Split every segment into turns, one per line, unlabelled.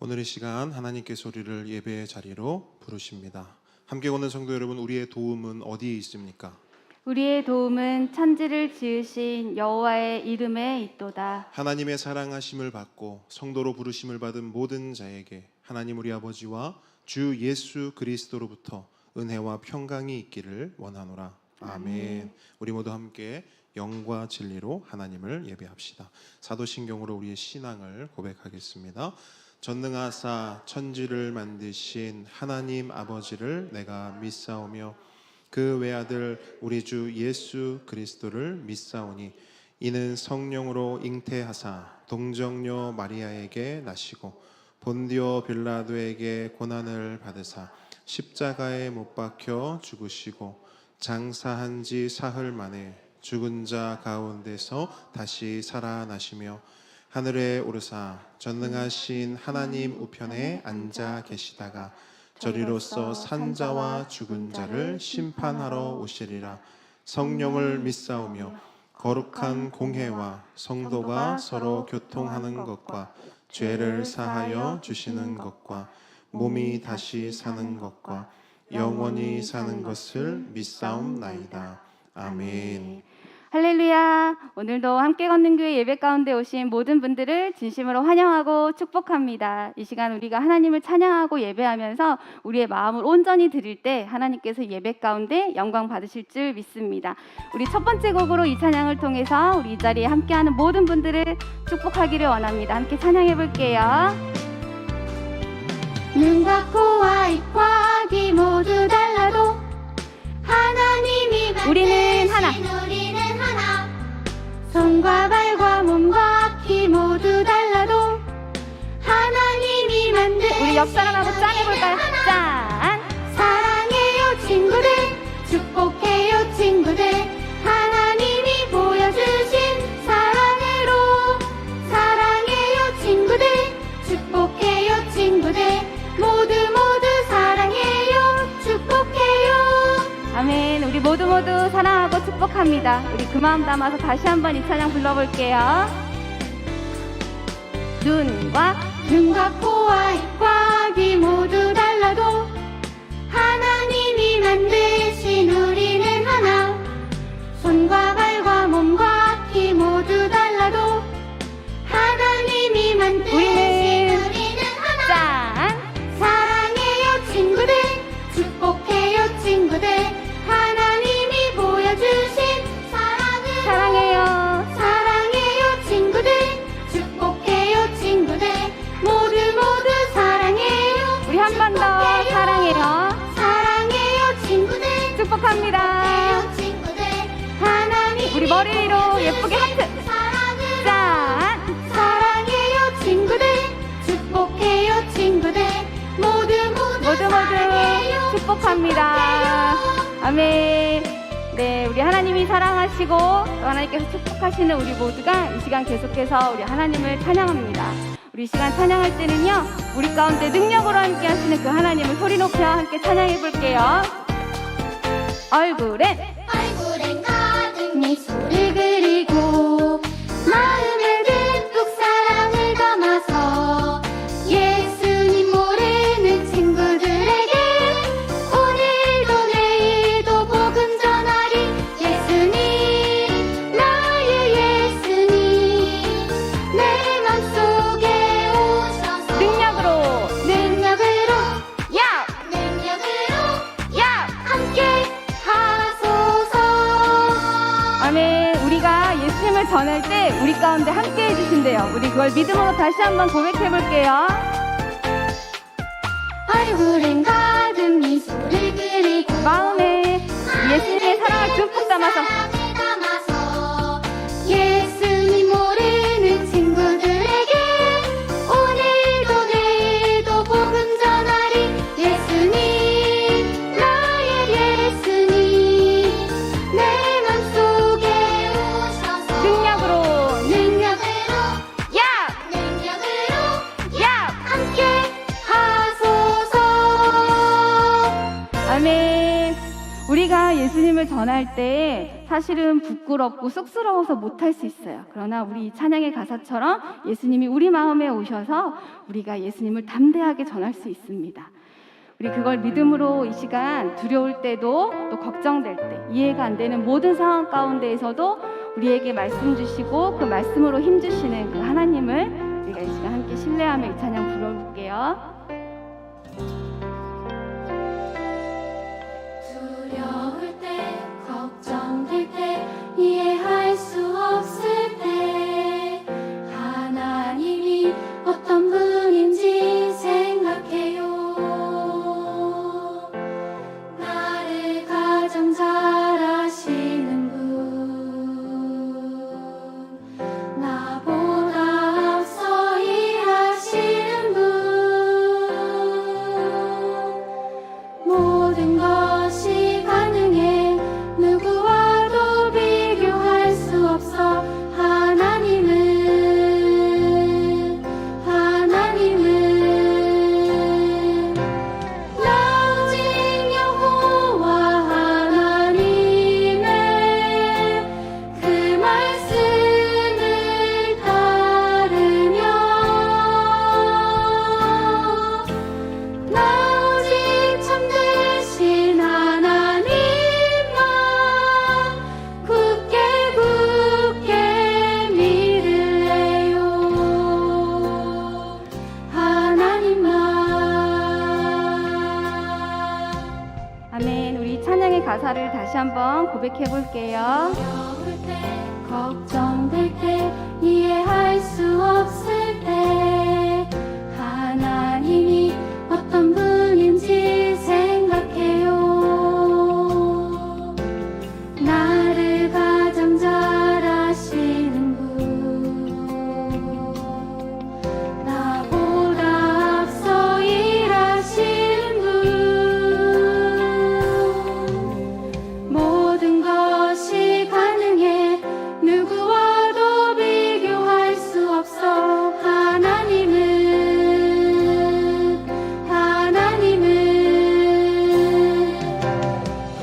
오늘 이 시간 하나님께서 우리를 예배의 자리로 부르십니다. 함께 오는 성도 여러분, 우리의 도움은 어디에 있습니까?
우리의 도움은 천지를 지으신 여호와의 이름에 있도다.
하나님의 사랑하심을 받고 성도로 부르심을 받은 모든 자에게 하나님 우리 아버지와 주 예수 그리스도로부터 은혜와 평강이 있기를 원하노라. 아멘. 우리 모두 함께 영과 진리로 하나님을 예배합시다. 사도신경으로 우리의 신앙을 고백하겠습니다. 전능하사 천지를 만드신 하나님 아버지를 내가 믿사오며 그 외아들 우리 주 예수 그리스도를 믿사오니 이는 성령으로 잉태하사 동정녀 마리아에게 나시고 본디오 빌라도에게 고난을 받으사 십자가에 못 박혀 죽으시고 장사한 지 사흘 만에 죽은 자 가운데서 다시 살아나시며 하늘에 오르사 전능하신 하나님 우편에 앉아 계시다가 저리로서 산자와 죽은 자를 심판하러 오시리라. 성령을 믿사오며 거룩한 공회와 성도가 서로 교통하는 것과 죄를 사하여 주시는 것과 몸이 다시 사는 것과 영원히 사는 것을 믿사옵나이다. 아멘.
할렐루야. 오늘도 함께 걷는 교회 예배 가운데 오신 모든 분들을 진심으로 환영하고 축복합니다. 이 시간 우리가 하나님을 찬양하고 예배하면서 우리의 마음을 온전히 드릴 때 하나님께서 예배 가운데 영광 받으실 줄 믿습니다. 우리 첫 번째 곡으로 이 찬양을 통해서 우리 이 자리에 함께하는 모든 분들을 축복하기를 원합니다. 함께 찬양해 볼게요. 눈과 코와 입과 귀 모두 달라도 하나님이 우리는 하나. 손과 발과 몸과 귀 모두 달라도 하나님이 만든 우리 옆 사람하고 짠 해볼까요? 짠! 사랑해요 친구들, 축복해요 친구들, 하나님이 보여주신 사랑으로. 사랑해요 친구들, 축복해요 친구들, 모두 사랑해요, 축복해요. 아멘. 우리 모두 사랑하고 축복합니다. 우리 그 마음 담아서 다시 한번 이 찬양 불러볼게요. 눈과 코와 입과 귀 모두 달라도 하나님이 만드신 우리는 하나. 손과 발과 몸과 귀 모두 달라도 하나님이 만드신 우리는 하나. 짠! 사랑해요 친구들, 축복해요 친구들, 하나님이 보여주신 사랑을. 사랑해요 친구들, 축복해요 친구들, 모두 사랑해요. 우리 한 번 더 사랑해요. 사랑해요 친구들, 축복합니다. 친구들, 하나님 우리 머리 위로 예쁘게 하트. 짠! 사랑해요 친구들, 축복해요 친구들, 모두 사랑해요, 축복합니다. 아멘. 네, 우리 하나님이 사랑하시고 또 하나님께서 축복하시는 우리 모두가 이 시간 계속해서 우리 하나님을 찬양합니다. 우리 이 시간 찬양할 때는요, 우리 가운데 능력으로 함께 하시는 그 하나님을 소리 높여 함께 찬양해 볼게요. 얼굴엔 가득 미소를 그리고 마음에 듬뿍 사랑을 담아서 예수님 모르는 친구들에게 오늘도 내일도 복음 전하리. 예수님, 나의 예수님, 내 맘속에 오셔서 능력으로 함께 하소서. 아멘. 우리가 예수님을 전할 때 우리 가운데 함께 해주신대요. 우리 그걸 믿음으로 다시 한번 고백해 볼게요. 얼굴엔 가득 미소를 그리고 마음에 예수님의 사랑을 듬뿍 담아서 예수님 모르는 친구들에게 오늘도 내일도 복음 전하리. 예수님, 나의 예수님, 내 맘속에 오셔서 능력으로 함께 하소서. 아멘. 우리가 예수님을 전할 때 사실은 부끄럽고 쑥스러워서 못할 수 있어요. 그러나 우리 찬양의 가사처럼 예수님이 우리 마음에 오셔서 우리가 예수님을 담대하게 전할 수 있습니다. 우리 그걸 믿음으로 이 시간 두려울 때도 또 걱정될 때 이해가 안 되는 모든 상황 가운데에서도 우리에게 말씀 주시고 그 말씀으로 힘 주시는 그 하나님을 우리가 이 시간 함께 신뢰하며 이 찬양 불러볼게요.
두려울 때 걱정될 때 이해할 수 없을 때 하나님이 어떤 분인지 생각해요. 나를 가장 잘 아시는 분, 나보다 앞서 일하시는 분, 모든 것이 가능해 누구와도 비교할 수 없어. 하나님은 나 오직 여호와 하나님의 그 말씀을 따르며 나 오직 참되신 하나님만 굳게 믿을래요. 하나님만.
아멘. 우리 찬양의 가사를 다시 한번 고백해 볼게요.
두려울 때 걱정될 때 이해할 수 없을 때 하나님이 어떤 분인지 생각해요. 나를 가장 잘 아시는 분, 나보다 앞서 일하시는 분, 모든 것이 가능해 누구와도 비교할 수 없어. 하나님은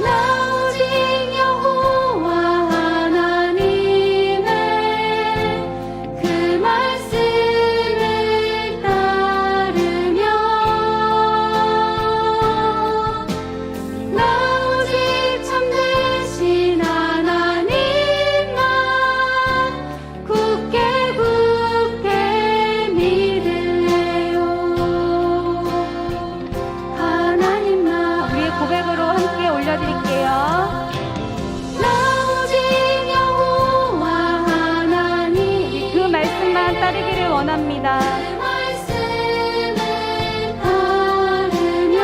나 오직 여호와 하나님의 그 말씀을 따르며 나 오직 참되신 하나님만 굳게 믿을래요. 하나님만.
우리의 고백으로 함께 올려드릴게요.
나 오직 여호와 하나님
그 말씀만 따르기를 원합니다.
그 말씀을 따르며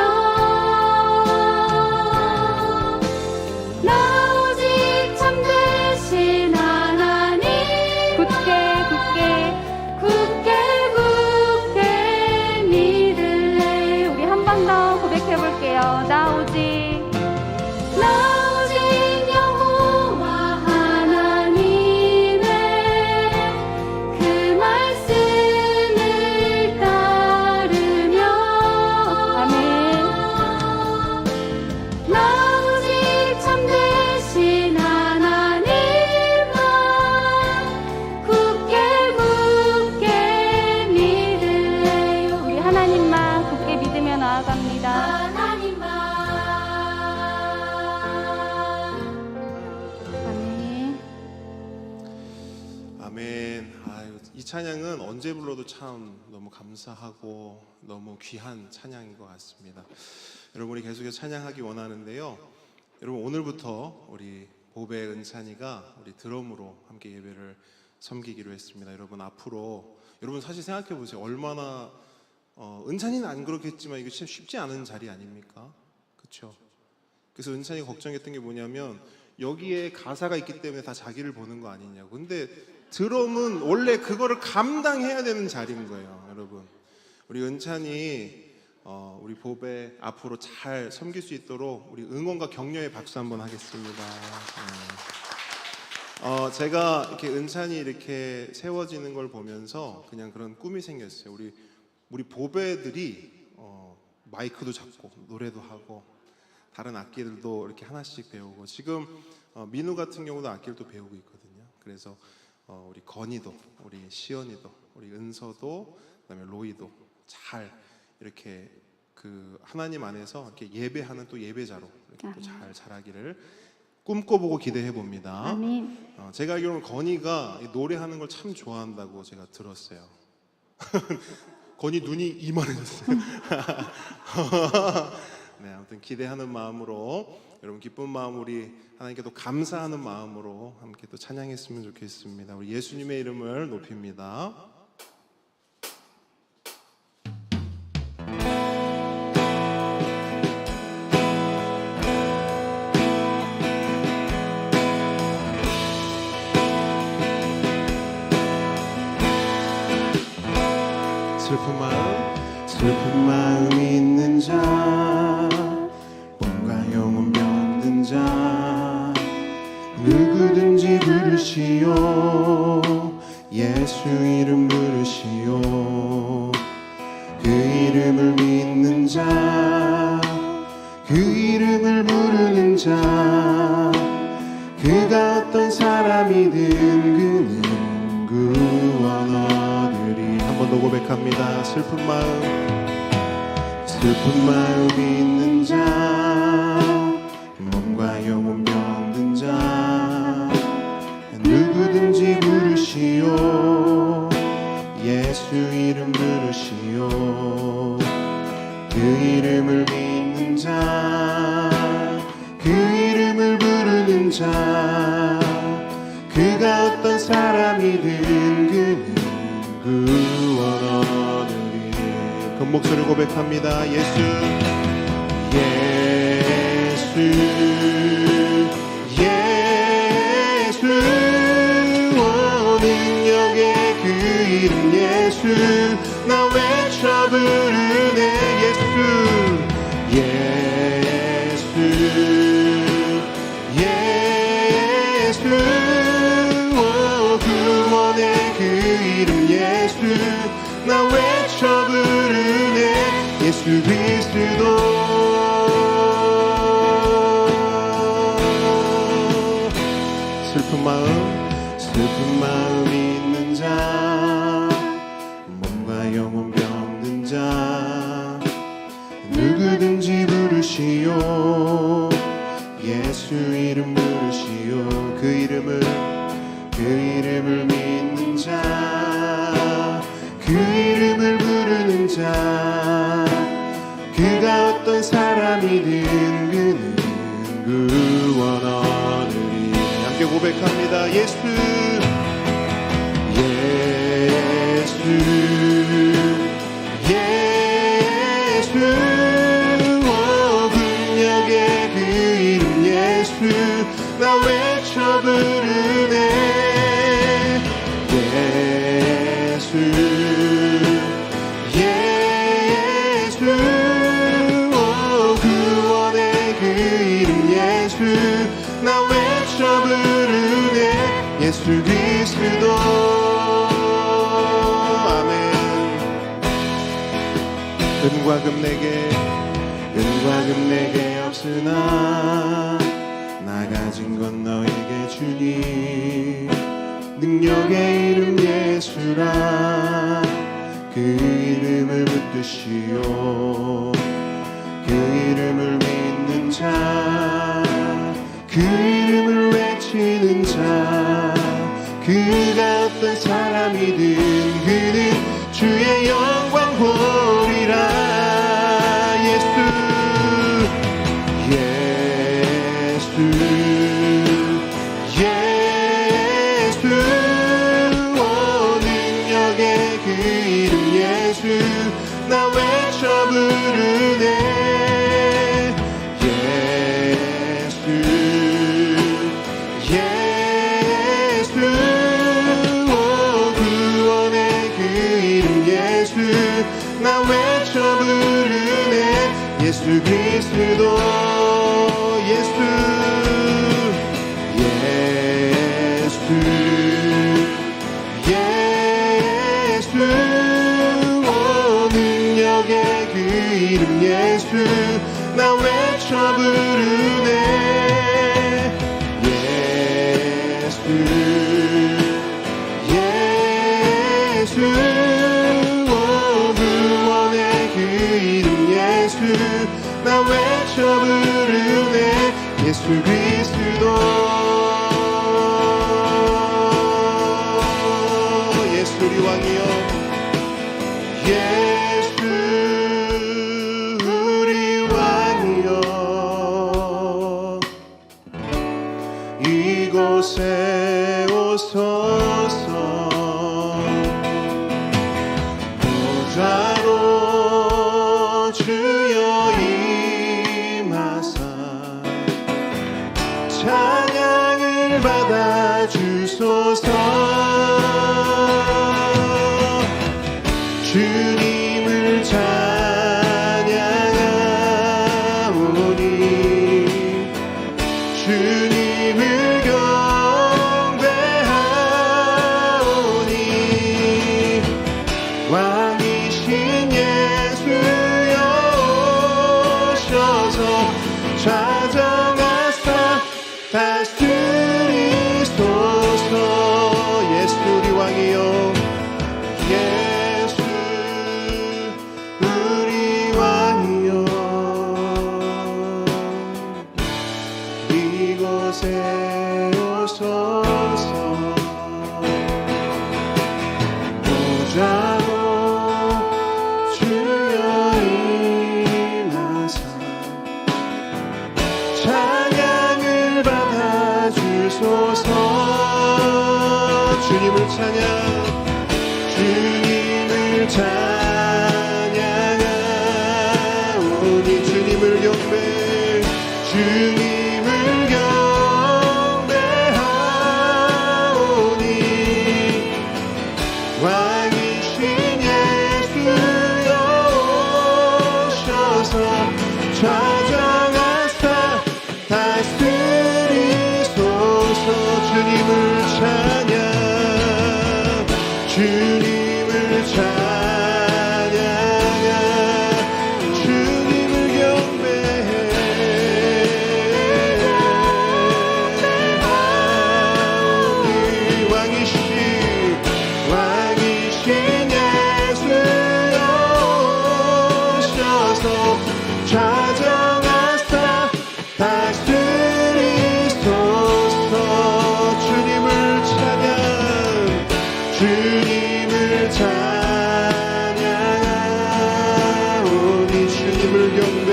나 오직 참되신 하나님
굳게
믿을래요.
우리 한 번 더 고백해 볼게요. 나 오직
여호와 하나님의 그 말씀을 따르며
아멘.
나 오직 참되신 하나님만 굳게 믿을래요.
우리 하나님만 굳게 믿으며 나아갑니다.
하나님만.
아멘.
아멘. 아유, 이 찬양은 언제 불러도 참 너무 감사하고 너무 귀한 찬양인 것 같습니다. 여러분, 우리 계속해서 찬양하기 원하는데요. 여러분, 오늘부터 우리 보배 은찬이가 우리 드럼으로 함께 예배를 섬기기로 했습니다. 여러분, 앞으로 여러분 사실 생각해 보세요. 얼마나 은찬이는 안 그렇겠지만 이거 참 쉽지 않은 자리 아닙니까? 그렇죠? 그래서 은찬이가 걱정했던 게 뭐냐면 여기에 가사가 있기 때문에 다 자기를 보는 거 아니냐고. 근데 드럼은 원래 그거를 감당해야 되는 자리인 거예요, 여러분. 우리 은찬이 우리 보배 앞으로 잘 섬길 수 있도록 우리 응원과 격려의 박수 한번 하겠습니다. 제가 이렇게 은찬이 이렇게 세워지는 걸 보면서 그냥 그런 꿈이 생겼어요. 우리 보배들이 마이크도 잡고 노래도 하고 다른 악기들도 이렇게 하나씩 배우고 지금 민우 같은 경우도 악기를 또 배우고 있거든요. 그래서 우리 건이도, 우리 시연이도, 우리 은서도, 그다음에 로이도 잘 이렇게 그 하나님 안에서 이렇게 예배하는 또 예배자로 이렇게 또 잘 자라기를 꿈꿔보고 기대해 봅니다.
아멘.
제가 알기로는 건이가 이 노래하는 걸 참 좋아한다고 제가 들었어요. 건이 눈이 이만해졌어요. 네, 아무튼 기대하는 마음으로 여러분 기쁜 마음 우리 하나님께도 감사하는 마음으로 함께 또 찬양했으면 좋겠습니다. 우리 예수님의 이름을 높입니다. 슬픈 마음 있는 자, 몸과 영혼 병든 자, 누구든지 부르시오. 예수 이름 부르시오. 그 이름을 믿는 자, 그 이름을 부르는 자, 그가 어떤 사람이든 그는 구원 얻으리. 한 번 더 고백합니다. 슬픈 마음 있는 자, 몸과 영혼 병든 자, 누구든지 부르시오. 예수 이름 부르시오. 그 이름을 믿는 자, 그 이름을 부르는 자, 그가 어떤 사람이든 그는 구원 얻으리. 그 목소리를 고백합니다. 예수 능력의 그 이름 예수, 나 외쳐 부르네. 예수 구원의 그 이름 예수, 나 외쳐 부르네. 예수 그리스도. 슬픈 마음 있는 자, 몸과 영혼 병든 자, 누구든지 부르시오. 예수 이름 부르시오. 그 이름을 믿는 자, 그 이름을 부르는 자, 그가 어떤 사람이든 그는 구원 얻으리. 함께 고백합니다. 예수 능력의 그 이름 예수, 나 외쳐 부르네. 구원의 그 이름 예수, 나 외쳐 부르네. 예수 그리스도. 아멘. 은과 금 내게 없으나 나 가진 건 너에게 주니. 능력의 이름 예수라. 그 이름을 붙드시오. 그 이름을 믿는 자, 그 이름을 외치는 자, 그가 어떤 사람이든 그는 주의 영광 보리라. 능력의 그 이름 예수, 나 외쳐 부르네. 구원의 그 이름 예수, 나 외쳐 부르네. 예수 그리스도. 능력의 그 이름 예수, 나 외쳐 부르네. 예수 예수 오 구원의 그 이름 예수 나 외쳐 부르네. 예수 그리스도 예수 우리 왕이여 예수 우리 왕이여 이곳에 오소서 보좌로 주여 임하사 찬양을 받아 주소서. 주님을 찬양하오니 주님을 경배하오니 왕이신 예수여 오셔서 좌정하사 다스리소서. 예수 우리 왕이여 예수 우리 왕이여 이곳에 오소서 보좌로 주여 임하사 찬양을 받아 주소서. 주님을 찬양 주님을 찬양하오니 주님을 경배 주님을 경배하오니 왕이신 예수여 오셔서 좌정하사 다스리소서. 주님을 찬양 주님을 찬양하 주님을 경배해 왕이신 예수여 오셔서 좌정하사 다스리소서. 주님을 찬양 주님을 찬양하오니 주님을 경배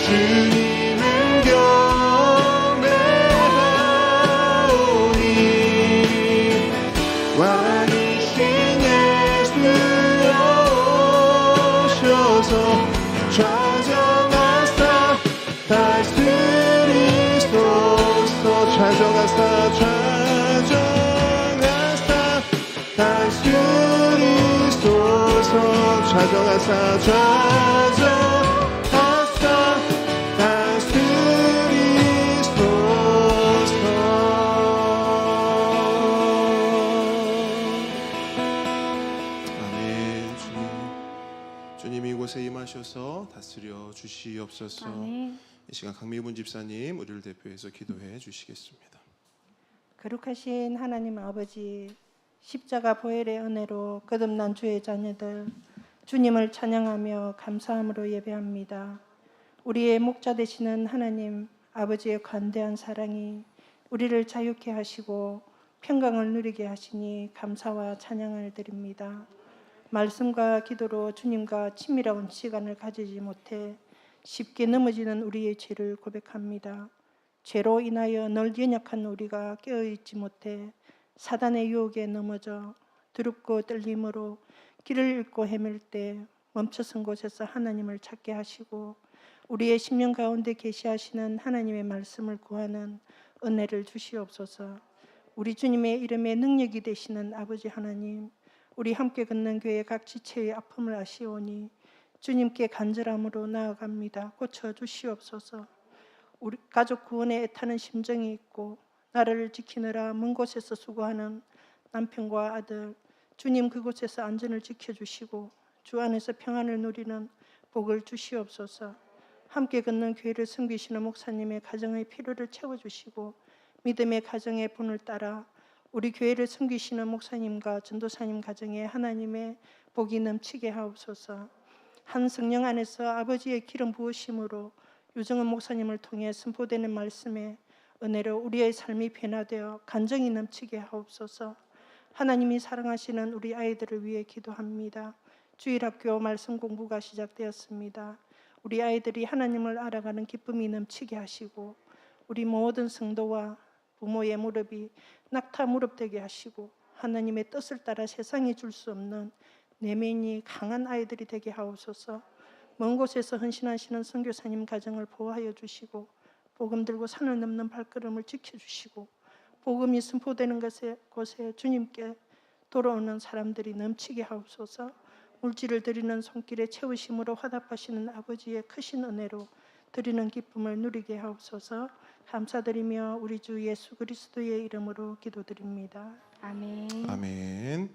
주님을 경배하오니 왕이신 예수여 오셔서 좌정하사 다스리소서. 좌정하사 다스리소서. 좌정하사 다스리소서. 아멘. 주님 이곳에 임하셔서 다스려 주시옵소서.
아멘.
이 시간 강미분 집사님 우리를 대표해서 기도해 주시겠습니다.
거룩하신 하나님 아버지, 십자가 보혈의 은혜로 거듭난 주의 자녀들 주님을 찬양하며 감사함으로 예배합니다. 우리의 목자 되시는 하나님 아버지의 관대한 사랑이 우리를 자유케 하시고 평강을 누리게 하시니 감사와 찬양을 드립니다. 말씀과 기도로 주님과 친밀한 시간을 가지지 못해 쉽게 넘어지는 우리의 죄를 고백합니다. 죄로 인하여 늘 연약한 우리가 깨어있지 못해 사단의 유혹에 넘어져 두렵고 떨림으로 길을 잃고 헤맬 때 멈춰선 곳에서 하나님을 찾게 하시고 우리의 심령 가운데 계시하시는 하나님의 말씀을 구하는 은혜를 주시옵소서. 우리 주님의 이름에 능력이 되시는 아버지 하나님, 우리 함께 걷는 교회 각 지체의 아픔을 아시오니 주님께 간절함으로 나아갑니다. 고쳐주시옵소서. 우리 가족 구원에 애타는 심정이 있고 나라를 지키느라 먼 곳에서 수고하는 남편과 아들, 주님 그곳에서 안전을 지켜주시고 주 안에서 평안을 누리는 복을 주시옵소서. 함께 걷는 교회를 섬기시는 목사님의 가정의 필요를 채워주시고 믿음의 가정의 분을 따라 우리 교회를 섬기시는 목사님과 전도사님 가정에 하나님의 복이 넘치게 하옵소서. 한 성령 안에서 아버지의 기름 부으심으로 유정은 목사님을 통해 선포되는 말씀에 은혜로 우리의 삶이 변화되어 간정이 넘치게 하옵소서. 하나님이 사랑하시는 우리 아이들을 위해 기도합니다. 주일학교 말씀 공부가 시작되었습니다. 우리 아이들이 하나님을 알아가는 기쁨이 넘치게 하시고 우리 모든 성도와 부모의 무릎이 낙타 무릎 되게 하시고 하나님의 뜻을 따라 세상이 줄 수 없는 내면이 강한 아이들이 되게 하옵소서. 먼 곳에서 헌신하시는 선교사님 가정을 보호하여 주시고 복음 들고 산을 넘는 발걸음을 지켜주시고 복음이 선포되는 곳에 주님께 돌아오는 사람들이 넘치게 하옵소서. 물질을 드리는 손길에 채우심으로 화답하시는 아버지의 크신 은혜로 드리는 기쁨을 누리게 하옵소서. 감사드리며 우리 주 예수 그리스도의 이름으로 기도드립니다.
아멘.
아멘.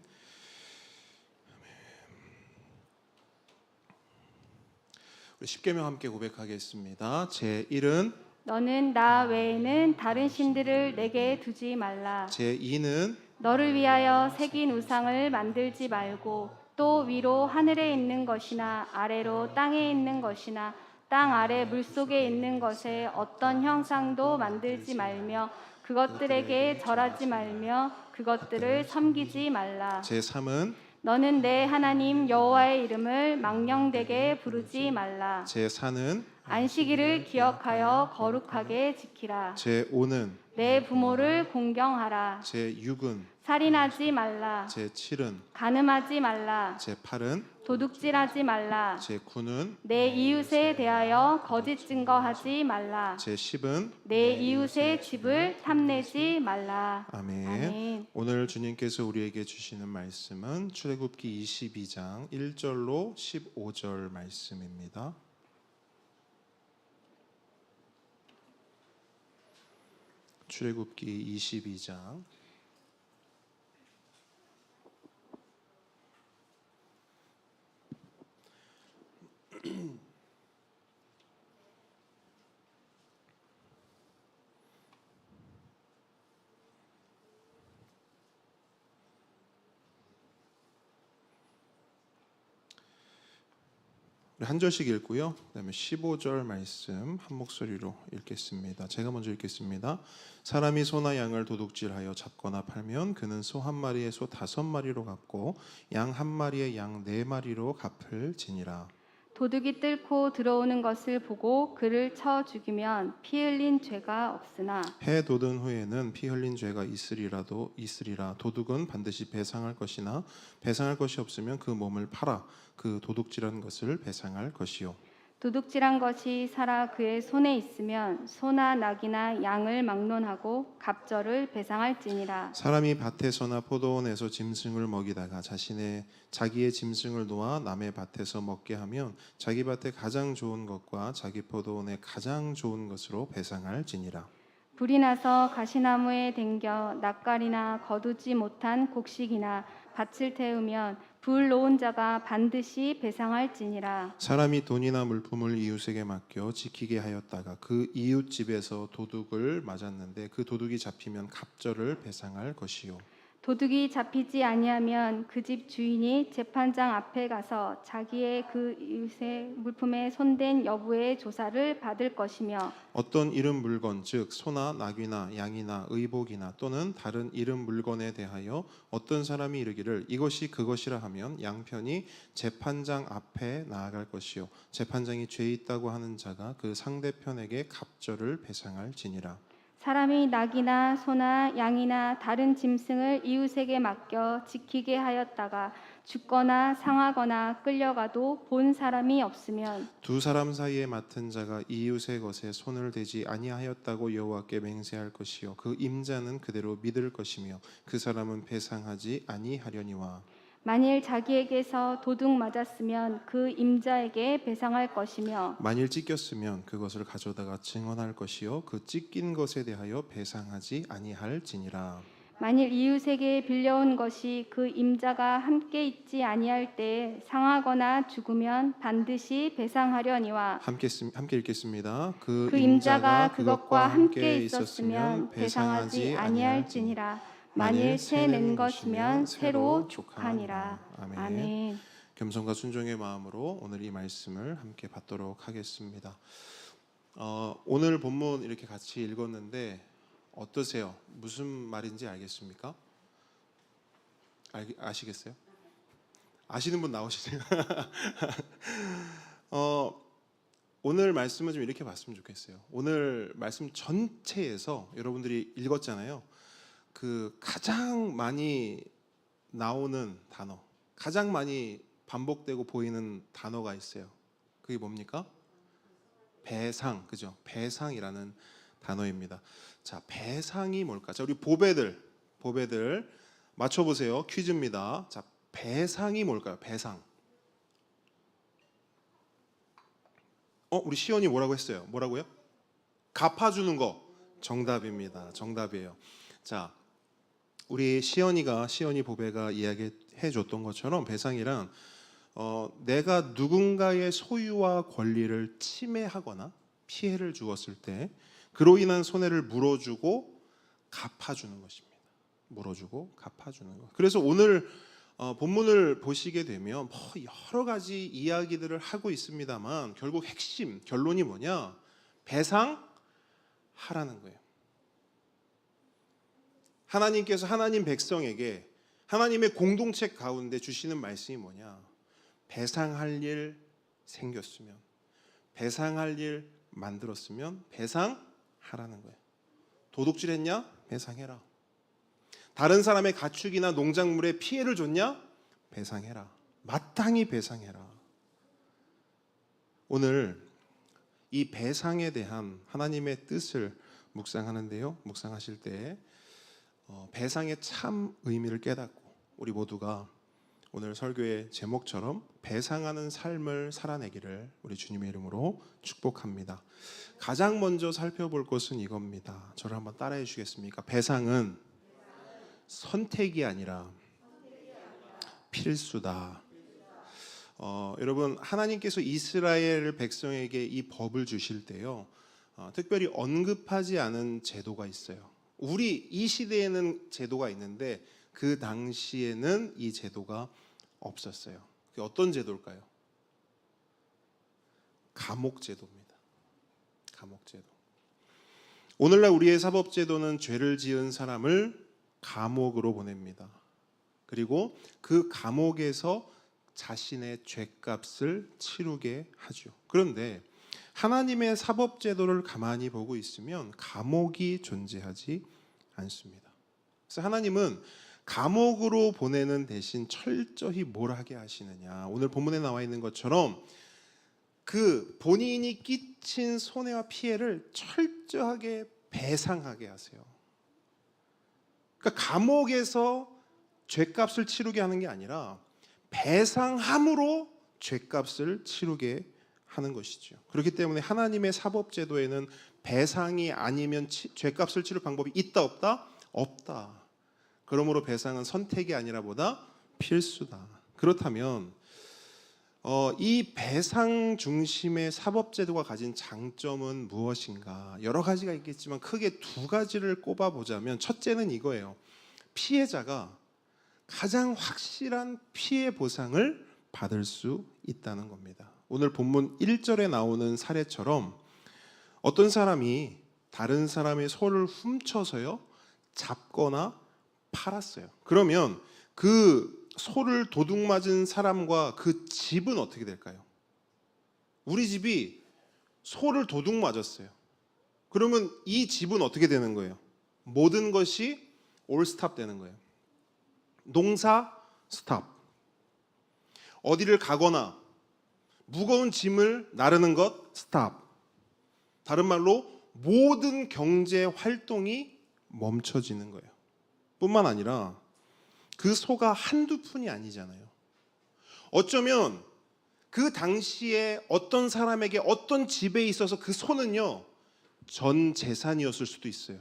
우리 십계명 함께 고백하겠습니다. 제1은
너는 나 외에는 다른 신들을 내게 두지 말라.
제2는
너를 위하여 새긴 우상을 만들지 말고 또 위로 하늘에 있는 것이나 아래로 땅에 있는 것이나 땅 아래 물속에 있는 것에 어떤 형상도 만들지 말며 그것들에게 절하지 말며 그것들을 섬기지 말라.
제3은
너는 내 하나님 여호와의 이름을 망령되게 부르지 말라.
제4는
안식일을 기억하여 거룩하게 지키라.
제5는
내 부모를 공경하라.
제6은
살인하지 말라.
제7은
간음하지 말라.
제8은
도둑질하지 말라.
제9는
내 이웃에 대하여 거짓 증거하지 말라.
제10은
내 이웃의 집을 탐내지 말라.
아멘.
아멘.
오늘 주님께서 우리에게 주시는 말씀은 출애굽기 22장 1절로 15절 말씀입니다. 출애굽기 22장 우리 한 절씩 읽고요. 그다음에 15절 말씀 한 목소리로 읽겠습니다. 제가 먼저 읽겠습니다. 사람이 소나 양을 도둑질하여 잡거나 팔면 그는 소 한 마리에 소 5마리로 갚고 양 한 마리에 양 4마리로 갚을 지니라.
도둑이 뚫고 들어오는 것을 보고 그를 쳐 죽이면 피 흘린 죄가 없으나
해 돋은 후에는 피 흘린 죄가 있으리라. 도둑은 반드시 배상할 것이나 배상할 것이 없으면 그 몸을 팔아 그 도둑질한 것을 배상할 것이요.
도둑질한 것이 살아 그의 손에 있으면 소나 낙이나 양을 막론하고 갑절을 배상할지니라.
사람이 밭에서나 포도원에서 짐승을 먹이다가 자기의 짐승을 놓아 남의 밭에서 먹게 하면 자기 밭에 가장 좋은 것과 자기 포도원에 가장 좋은 것으로 배상할지니라.
불이 나서 가시나무에 댕겨 낯가리나 거두지 못한 곡식이나 밭을 태우면 불 놓은 자가 반드시 배상할지니라.
사람이 돈이나 물품을 이웃에게 맡겨 지키게 하였다가 그 이웃 집에서 도둑을 맞았는데 그 도둑이 잡히면 갑절을 배상할 것이요.
도둑이 잡히지 아니하면 그 집 주인이 재판장 앞에 가서 자기의 그 이웃의 물품에 손댄 여부의 조사를 받을 것이며
어떤 이름 물건 즉 소나 낙이나 양이나 의복이나 또는 다른 이름 물건에 대하여 어떤 사람이 이르기를 이것이 그것이라 하면 양편이 재판장 앞에 나아갈 것이요 재판장이 죄 있다고 하는 자가 그 상대편에게 갑절을 배상할지니라.
사람이 낙이나 소나 양이나 다른 짐승을 이웃에게 맡겨 지키게 하였다가 죽거나 상하거나 끌려가도 본 사람이 없으면
두 사람 사이에 맡은 자가 이웃의 것에 손을 대지 아니하였다고 여호와께 맹세할 것이요 그 임자는 그대로 믿을 것이며 그 사람은 배상하지 아니하려니와.
만일 자기에게서 도둑 맞았으면 그 임자에게 배상할 것이며
만일 찢겼으면 그것을 가져다가 증언할 것이요 그 찢긴 것에 대하여 배상하지 아니할지니라.
만일 이웃에게 빌려온 것이 그 임자가 함께 있지 아니할 때 상하거나 죽으면 반드시 배상하려니와
함께 읽겠습니다. 그
그 임자가 그것과 함께 있었으면 배상하지 아니할지니라. 만일 새 낸 것이면 새로 족하니라. 아멘.
겸손과 순종의 마음으로 오늘 이 말씀을 함께 받도록 하겠습니다. 오늘 본문 이렇게 같이 읽었는데 어떠세요? 무슨 말인지 알겠습니까? 아시겠어요? 아시는 분 나오시세요? 오늘 말씀은 좀 이렇게 봤으면 좋겠어요. 오늘 말씀 전체에서 여러분들이 읽었잖아요. 그 가장 많이 나오는 단어, 가장 많이 반복되고 보이는 단어가 있어요. 그게 뭡니까? 배상, 그죠? 배상이라는 단어입니다. 자, 배상이 뭘까? 자, 우리 보배들 맞춰보세요. 퀴즈입니다. 자, 배상이 뭘까요? 배상. 우리 시연이 뭐라고 했어요? 뭐라고요? 갚아주는 거. 정답입니다. 정답이에요. 자, 우리 시연이 보배가 이야기해 줬던 것처럼 배상이란 내가 누군가의 소유와 권리를 침해하거나 피해를 주었을 때 그로 인한 손해를 물어주고 갚아주는 것입니다. 물어주고 갚아주는 것. 그래서 오늘 본문을 보시게 되면 여러 가지 이야기들을 하고 있습니다만 결국 핵심 결론이 뭐냐? 배상하라는 거예요. 하나님께서 하나님 백성에게 하나님의 공동체 가운데 주시는 말씀이 뭐냐? 배상할 일 생겼으면, 배상할 일 만들었으면 배상하라는 거예요. 도둑질했냐? 배상해라. 다른 사람의 가축이나 농작물에 피해를 줬냐? 배상해라. 마땅히 배상해라. 오늘 이 배상에 대한 하나님의 뜻을 묵상하는데요. 묵상하실 때 배상의 참 의미를 깨닫고 우리 모두가 오늘 설교의 제목처럼 배상하는 삶을 살아내기를 우리 주님의 이름으로 축복합니다. 가장 먼저 살펴볼 것은 이겁니다. 저를 한번 따라해 주시겠습니까? 배상은 선택이 아니라 필수다. 여러분, 하나님께서 이스라엘 백성에게 이 법을 주실 때요, 특별히 언급하지 않은 제도가 있어요. 우리 이 시대에는 제도가 있는데 그 당시에는 이 제도가 없었어요. 그게 어떤 제도일까요? 감옥제도입니다. 감옥제도. 오늘날 우리의 사법제도는 죄를 지은 사람을 감옥으로 보냅니다. 그리고 그 감옥에서 자신의 죄값을 치르게 하죠. 그런데 하나님의 사법제도를 가만히 보고 있으면 감옥이 존재하지 않습니다. 그래서 하나님은 감옥으로 보내는 대신 철저히 뭘 하게 하시느냐. 오늘 본문에 나와 있는 것처럼 그 본인이 끼친 손해와 피해를 철저하게 배상하게 하세요. 그러니까 감옥에서 죄값을 치르게 하는 게 아니라 배상함으로 죄값을 치르게 하는 것이죠. 그렇기 때문에 하나님의 사법제도에는 배상이 아니면 죄값을 치를 방법이 있다 없다? 없다. 그러므로 배상은 선택이 아니라 보다 필수다. 그렇다면 이 배상 중심의 사법제도가 가진 장점은 무엇인가? 여러 가지가 있겠지만 크게 두 가지를 꼽아보자면 첫째는 이거예요. 피해자가 가장 확실한 피해 보상을 받을 수 있다는 겁니다. 오늘 본문 1절에 나오는 사례처럼 어떤 사람이 다른 사람의 소를 훔쳐서요 잡거나 팔았어요. 그러면 그 소를 도둑 맞은 사람과 그 집은 어떻게 될까요? 우리 집이 소를 도둑 맞았어요. 그러면 이 집은 어떻게 되는 거예요? 모든 것이 올 스탑 되는 거예요. 농사 스탑. 어디를 가거나 무거운 짐을 나르는 것 스탑. 다른 말로 모든 경제 활동이 멈춰지는 거예요. 뿐만 아니라 그 소가 한두 푼이 아니잖아요. 어쩌면 그 당시에 어떤 사람에게 어떤 집에 있어서 그 소는요 전 재산이었을 수도 있어요.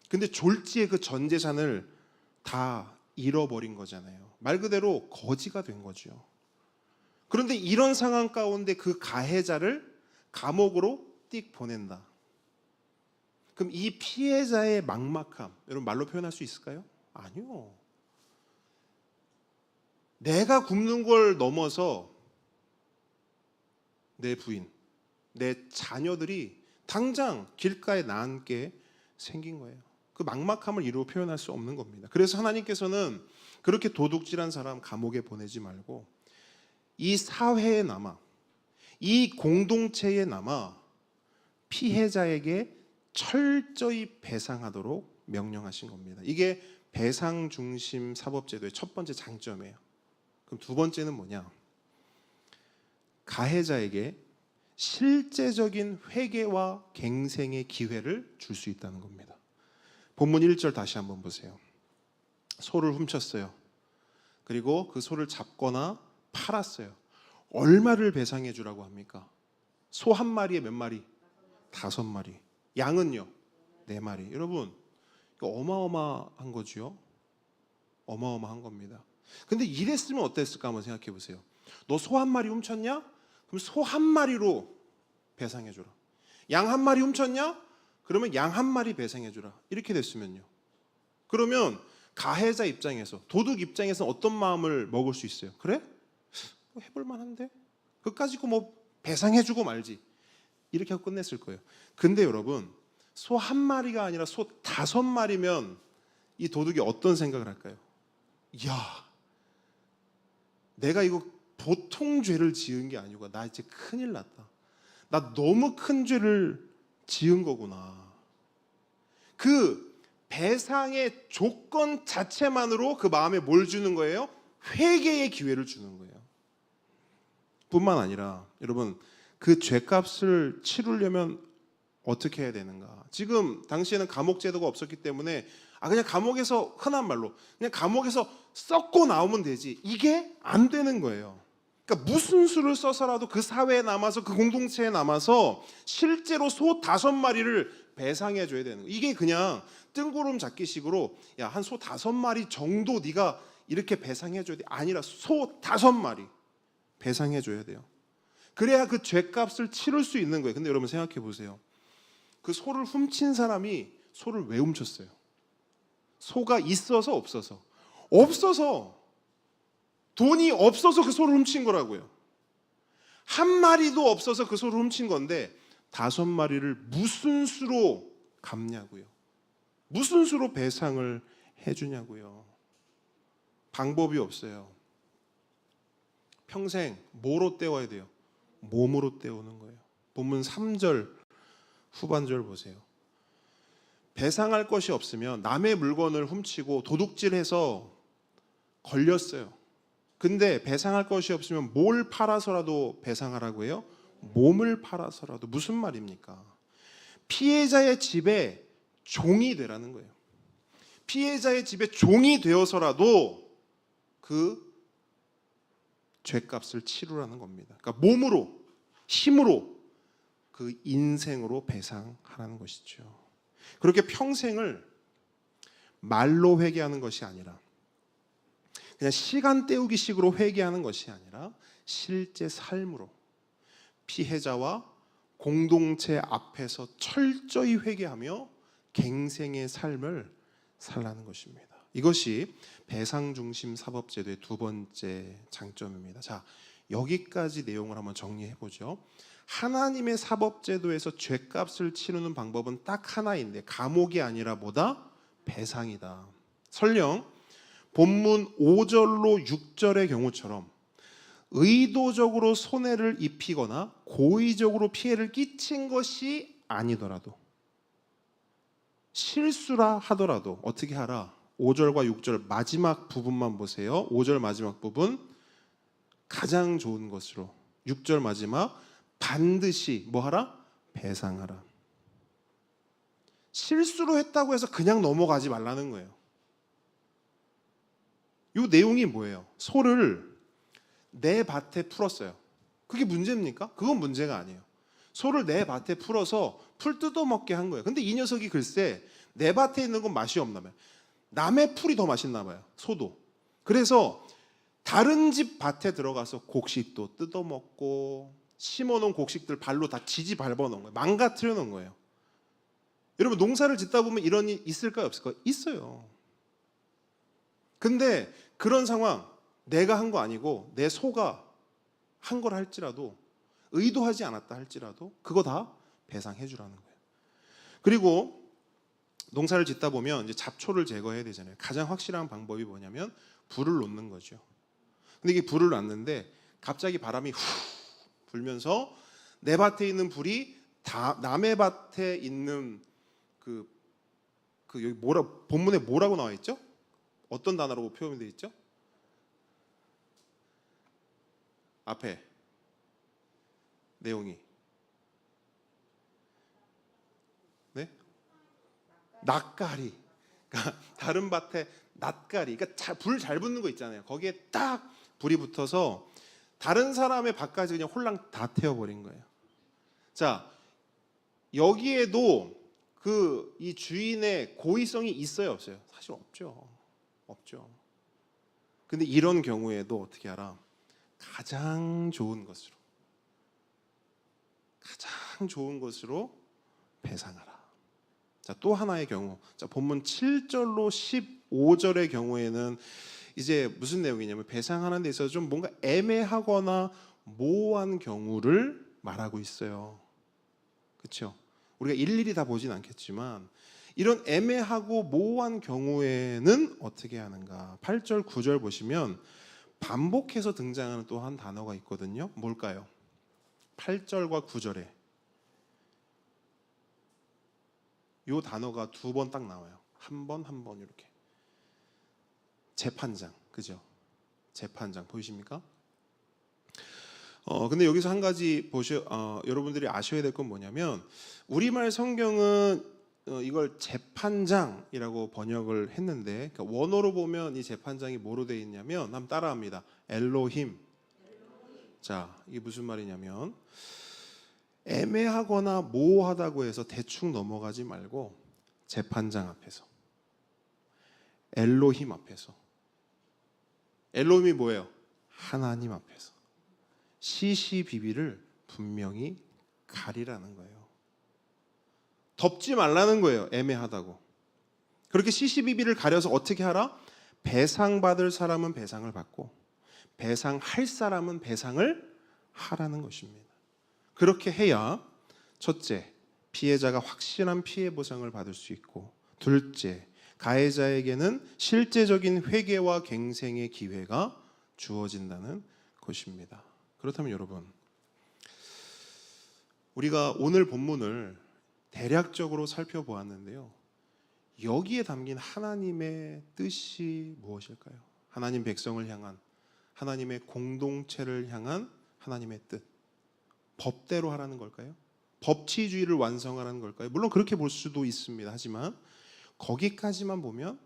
근데 졸지에 그 전 재산을 다 잃어버린 거잖아요. 말 그대로 거지가 된 거죠. 그런데 이런 상황 가운데 그 가해자를 감옥으로 띡 보낸다. 그럼 이 피해자의 막막함, 여러분 말로 표현할 수 있을까요? 아니요. 내가 굶는 걸 넘어서 내 부인, 내 자녀들이 당장 길가에 나앉게 생긴 거예요. 그 막막함을 이루어 표현할 수 없는 겁니다. 그래서 하나님께서는 그렇게 도둑질한 사람 감옥에 보내지 말고 이 사회에 남아, 이 공동체에 남아 피해자에게 철저히 배상하도록 명령하신 겁니다. 이게 배상 중심 사법제도의 첫 번째 장점이에요. 그럼 두 번째는 뭐냐? 가해자에게 실제적인 회개와 갱생의 기회를 줄 수 있다는 겁니다. 본문 1절 다시 한번 보세요. 소를 훔쳤어요. 그리고 그 소를 잡거나 팔았어요. 얼마를 배상해 주라고 합니까? 소 한 마리에 몇 마리? 5마리. 양은요? 4마리. 여러분, 이거 어마어마한 거죠. 어마어마한 겁니다. 근데 이랬으면 어땠을까 한번 생각해 보세요. 너 소 한 마리 훔쳤냐? 그럼 소 한 마리로 배상해 주라. 양 한 마리 훔쳤냐? 그러면 양 한 마리 배상해 주라. 이렇게 됐으면요. 그러면 가해자 입장에서, 도둑 입장에서 어떤 마음을 먹을 수 있어요? 그래? 뭐 해볼 만한데? 그거 가지고 뭐 배상해 주고 말지. 이렇게 하고 끝냈을 거예요. 근데 여러분, 소 한 마리가 아니라 소 5마리면 이 도둑이 어떤 생각을 할까요? 야, 내가 이거 보통 죄를 지은 게 아니고 나 이제 큰일 났다. 나 너무 큰 죄를 지은 거구나. 그 배상의 조건 자체만으로 그 마음에 뭘 주는 거예요? 회개의 기회를 주는 거예요. 뿐만 아니라 여러분, 그 죄값을 치르려면 어떻게 해야 되는가? 지금 당시에는 감옥 제도가 없었기 때문에 그냥 감옥에서, 흔한 말로 그냥 감옥에서 썩고 나오면 되지, 이게 안 되는 거예요. 그러니까 무슨 수를 써서라도 그 사회에 남아서, 그 공동체에 남아서 실제로 소 5마리를 배상해 줘야 되는 거예요. 이게 그냥 뜬구름 잡기식으로 야, 한 소 5마리 정도 네가 이렇게 배상해 줘야 돼, 아니라 소 5마리 배상해 줘야 돼요. 그래야 그 죄값을 치를 수 있는 거예요. 근데 여러분 생각해 보세요. 그 소를 훔친 사람이 소를 왜 훔쳤어요? 소가 있어서 없어서? 없어서. 돈이 없어서 그 소를 훔친 거라고요. 한 마리도 없어서 그 소를 훔친 건데 5마리를 무슨 수로 갚냐고요. 무슨 수로 배상을 해주냐고요. 방법이 없어요. 평생 뭐로 때워야 돼요? 몸으로 때우는 거예요. 본문 3절 후반절 보세요. 배상할 것이 없으면 남의 물건을 훔치고 도둑질해서 걸렸어요. 근데 배상할 것이 없으면 뭘 팔아서라도 배상하라고 해요? 몸을 팔아서라도. 무슨 말입니까? 피해자의 집에 종이 되라는 거예요. 피해자의 집에 종이 되어서라도 그 죄값을 치르라는 겁니다. 그러니까 몸으로, 힘으로, 그 인생으로 배상하라는 것이죠. 그렇게 평생을 말로 회개하는 것이 아니라, 그냥 시간 때우기 식으로 회개하는 것이 아니라 실제 삶으로 피해자와 공동체 앞에서 철저히 회개하며 갱생의 삶을 살라는 것입니다. 이것이 배상 중심 사법제도의 두 번째 장점입니다. 자, 여기까지 내용을 한번 정리해 보죠. 하나님의 사법제도에서 죄값을 치르는 방법은 딱 하나인데, 감옥이 아니라 뭐다? 배상이다. 설령 본문 5절로 6절의 경우처럼 의도적으로 손해를 입히거나 고의적으로 피해를 끼친 것이 아니더라도, 실수라 하더라도 어떻게 하라? 5절과 6절 마지막 부분만 보세요. 5절 마지막 부분 가장 좋은 것으로, 6절 마지막 반드시 뭐 하라? 배상하라. 실수로 했다고 해서 그냥 넘어가지 말라는 거예요. 이 내용이 뭐예요? 소를 내 밭에 풀었어요. 그게 문제입니까? 그건 문제가 아니에요. 소를 내 밭에 풀어서 풀 뜯어먹게 한 거예요. 근데 이 녀석이 글쎄 내 밭에 있는 건 맛이 없나 봐요. 남의 풀이 더 맛있나 봐요. 소도. 그래서 다른 집 밭에 들어가서 곡식도 뜯어먹고 심어놓은 곡식들 발로 다 지지 밟아놓은 거예요. 망가뜨려 놓은 거예요. 여러분 농사를 짓다 보면 이런 일 있을까요? 없을까요? 있어요. 근데 그런 상황 내가 한 거 아니고 내 소가 한 걸 할지라도 의도하지 않았다 할지라도 그거 다 배상해 주라는 거예요. 그리고 농사를 짓다 보면 이제 잡초를 제거해야 되잖아요. 가장 확실한 방법이 뭐냐면 불을 놓는 거죠. 근데 이게 불을 놨는데 갑자기 바람이 후 불면서 내 밭에 있는 불이 다 남의 밭에 있는 그 여기 본문에 뭐라고 나와 있죠? 어떤 단어로 표현되어 있죠? 앞에 내용이 네? 낯가리. 그러니까 다른 밭에 낯가리. 그러니까 불 잘 붙는 거 있잖아요. 거기에 딱 불이 붙어서 다른 사람의 밭까지 그냥 홀랑 다 태워버린 거예요. 자, 여기에도 이 주인의 고의성이 있어요, 없어요? 사실 없죠. 없죠. 근데 이런 경우에도 어떻게 하라? 가장 좋은 것으로 배상하라. 자, 또 하나의 경우. 자, 본문 7절로 15절의 경우에는 이제 무슨 내용이냐면 배상하는 데 있어서 좀 뭔가 애매하거나 모호한 경우를 말하고 있어요. 그렇죠? 우리가 일일이 다 보진 않겠지만 이런 애매하고 모호한 경우에는 어떻게 하는가? 8절, 9절 보시면 반복해서 등장하는 또 한 단어가 있거든요. 뭘까요? 8절과 9절에 이 단어가 두 번 딱 나와요. 한 번 이렇게. 재판장, 그죠? 재판장 보이십니까? 근데 여기서 한 가지 여러분들이 아셔야 될 건 뭐냐면 우리말 성경은 이걸 재판장이라고 번역을 했는데 그러니까 원어로 보면 이 재판장이 뭐로 되어 있냐면 한번 따라합니다. 엘로힘. 자, 이게 무슨 말이냐면 애매하거나 모호하다고 해서 대충 넘어가지 말고 재판장 앞에서 엘로힘 앞에서 엘로힘이 뭐예요? 하나님 앞에서 시시비비를 분명히 가리라는 거예요. 덮지 말라는 거예요. 애매하다고. 그렇게 시시비비를 가려서 어떻게 하라? 배상받을 사람은 배상을 받고 배상할 사람은 배상을 하라는 것입니다. 그렇게 해야 첫째, 피해자가 확실한 피해 보상을 받을 수 있고 둘째, 가해자에게는 실제적인 회개와 갱생의 기회가 주어진다는 것입니다. 그렇다면 여러분, 우리가 오늘 본문을 대략적으로 살펴보았는데요. 여기에 담긴 하나님의 뜻이 무엇일까요? 하나님 백성을 향한 하나님의 공동체를 향한 하나님의 뜻. 법대로 하라는 걸까요? 법치주의를 완성하라는 걸까요? 물론 그렇게 볼 수도 있습니다. 하지만 거기까지만 보면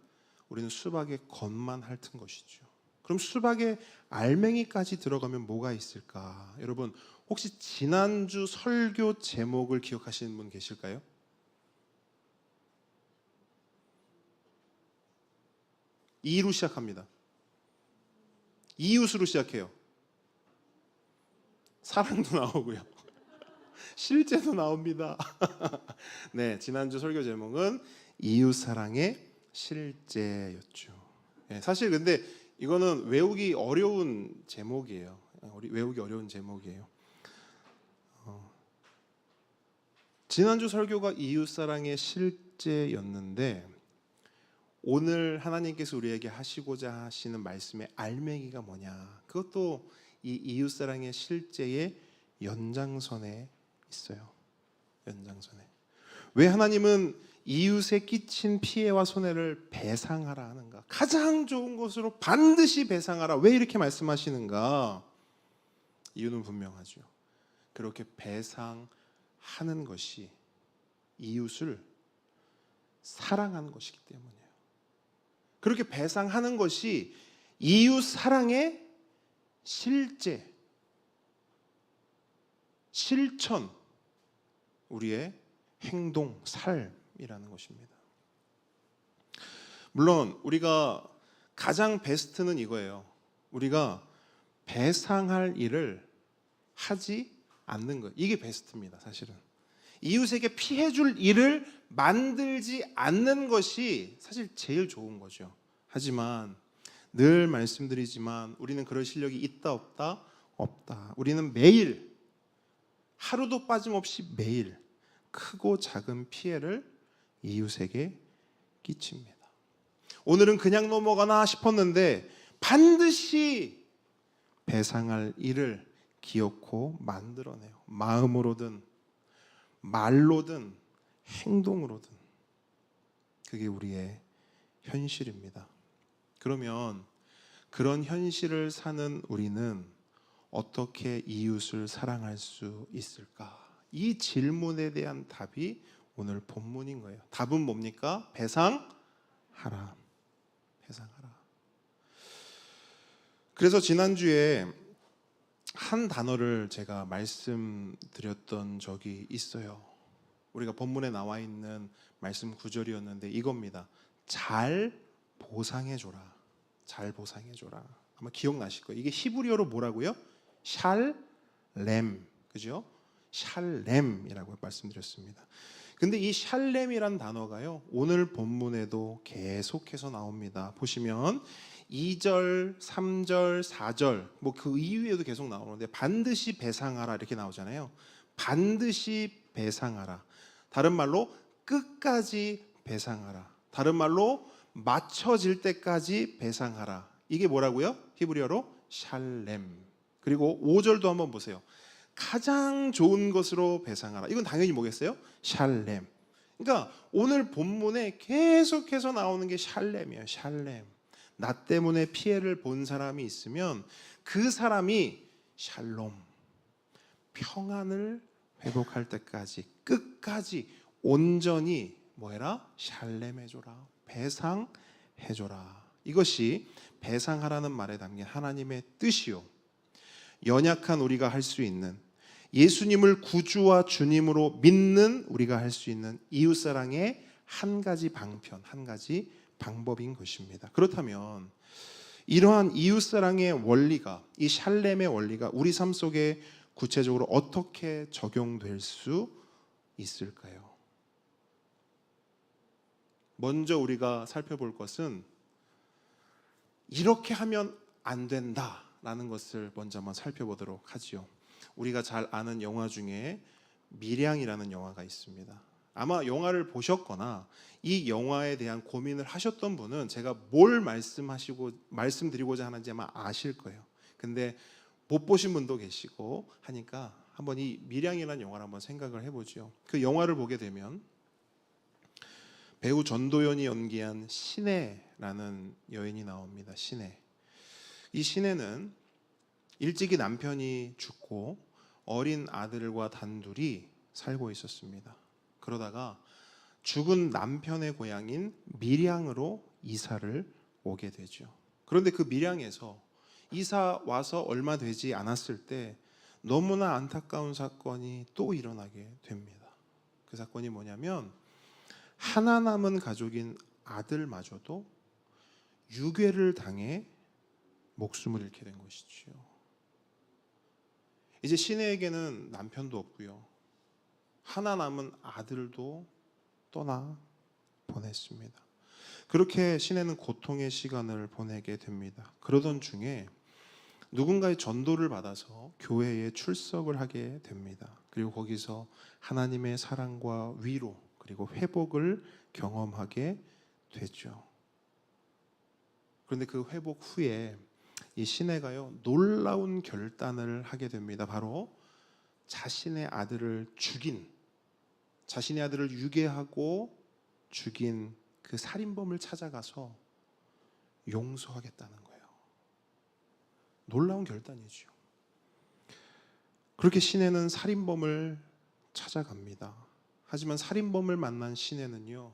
우리는 수박의 겉만 핥은 것이죠. 그럼 수박의 알맹이까지 들어가면 뭐가 있을까? 여러분 혹시 지난주 설교 제목을 기억하시는 분 계실까요? 이로 시작합니다. 이웃으로 시작해요. 사랑도 나오고요. 실제도 나옵니다. 네, 지난주 설교 제목은 이웃 사랑의 실제였죠. 네, 사실 근데 이거는 외우기 어려운 제목이에요. 외우기 어려운 제목이에요. 지난주 설교가 이웃 사랑의 실제였는데 오늘 하나님께서 우리에게 하시고자 하시는 말씀의 알맹이가 뭐냐? 그것도 이 이웃 사랑의 실제의 연장선에 있어요. 연장선에. 왜 하나님은 이웃에 끼친 피해와 손해를 배상하라 하는가? 가장 좋은 것으로 반드시 배상하라. 왜 이렇게 말씀하시는가? 이유는 분명하죠. 그렇게 배상하는 것이 이웃을 사랑하는 것이기 때문이에요. 그렇게 배상하는 것이 이웃 사랑의 실제, 실천, 우리의 행동, 삶이라는 것입니다. 물론 우리가 가장 베스트는 이거예요. 우리가 배상할 일을 하지 않는 것. 이게 베스트입니다, 사실은. 이웃에게 피해줄 일을 만들지 않는 것이 사실 제일 좋은 거죠. 하지만 늘 말씀드리지만 우리는 그럴 실력이 있다 없다? 없다. 우리는 매일 하루도 빠짐없이 매일 크고 작은 피해를 이웃에게 끼칩니다. 오늘은 그냥 넘어가나 싶었는데 반드시 배상할 일을 기어코 만들어내요. 마음으로든 말로든 행동으로든. 그게 우리의 현실입니다. 그러면 그런 현실을 사는 우리는 어떻게 이웃을 사랑할 수 있을까? 이 질문에 대한 답이 오늘 본문인 거예요. 답은 뭡니까? 배상하라. 배상하라. 그래서 지난주에 한 단어를 제가 말씀드렸던 적이 있어요. 우리가 본문에 나와 있는 말씀 구절이었는데 이겁니다. 잘 보상해줘라. 잘 보상해줘라. 아마 기억나실 거예요. 이게 히브리어로 뭐라고요? 샬렘, 그죠? 샬렘이라고 말씀드렸습니다. 근데 이 샬렘이란 단어가요, 오늘 본문에도 계속해서 나옵니다. 보시면 2절, 3절, 4절, 뭐 그 이후에도 계속 나오는데 반드시 배상하라 이렇게 나오잖아요. 반드시 배상하라. 다른 말로 끝까지 배상하라. 다른 말로 맞춰질 때까지 배상하라. 이게 뭐라고요? 히브리어로 샬렘. 그리고 5절도 한번 보세요. 가장 좋은 것으로 배상하라. 이건 당연히 뭐겠어요? 샬렘. 그러니까 오늘 본문에 계속해서 나오는 게 샬렘이에요. 샬렘. 나 때문에 피해를 본 사람이 있으면 그 사람이 샬롬, 평안을 회복할 때까지 끝까지 온전히 뭐해라? 샬렘해줘라. 배상해줘라. 이것이 배상하라는 말에 담긴 하나님의 뜻이요, 연약한 우리가 할 수 있는, 예수님을 구주와 주님으로 믿는 우리가 할 수 있는 이웃사랑의 한 가지 방편, 한 가지 방법인 것입니다. 그렇다면 이러한 이웃사랑의 원리가, 이 샬렘의 원리가 우리 삶 속에 구체적으로 어떻게 적용될 수 있을까요? 먼저 우리가 살펴볼 것은 이렇게 하면 안 된다라는 것을 먼저 한번 살펴보도록 하지요. 우리가 잘 아는 영화 중에 밀양이라는 영화가 있습니다. 아마 영화를 보셨거나 이 영화에 대한 고민을 하셨던 분은 제가 뭘 말씀드리고자 하는지 아마 아실 거예요. 근데 못 보신 분도 계시고 하니까 한번 이 밀양이라는 영화를 한번 생각을 해보죠. 그 영화를 보게 되면 배우 전도연이 연기한 신혜라는 여인이 나옵니다. 신혜. 이 신혜는 일찍이 남편이 죽고 어린 아들과 단둘이 살고 있었습니다. 그러다가 죽은 남편의 고향인 밀양으로 이사를 오게 되죠. 그런데 그 밀양에서 이사 와서 얼마 되지 않았을 때 너무나 안타까운 사건이 또 일어나게 됩니다. 그 사건이 뭐냐면 하나 남은 가족인 아들마저도 유괴를 당해 목숨을 잃게 된 것이지요. 이제 신혜에게는 남편도 없고요, 하나 남은 아들도 떠나 보냈습니다. 그렇게 신혜는 고통의 시간을 보내게 됩니다. 그러던 중에 누군가의 전도를 받아서 교회에 출석을 하게 됩니다. 그리고 거기서 하나님의 사랑과 위로 그리고 회복을 경험하게 되죠. 그런데 그 회복 후에 이 신혜가요, 놀라운 결단을 하게 됩니다. 바로 자신의 아들을 유괴하고 죽인 그 살인범을 찾아가서 용서하겠다는 거예요. 놀라운 결단이죠. 그렇게 신혜는 살인범을 찾아갑니다. 하지만 살인범을 만난 신혜는요,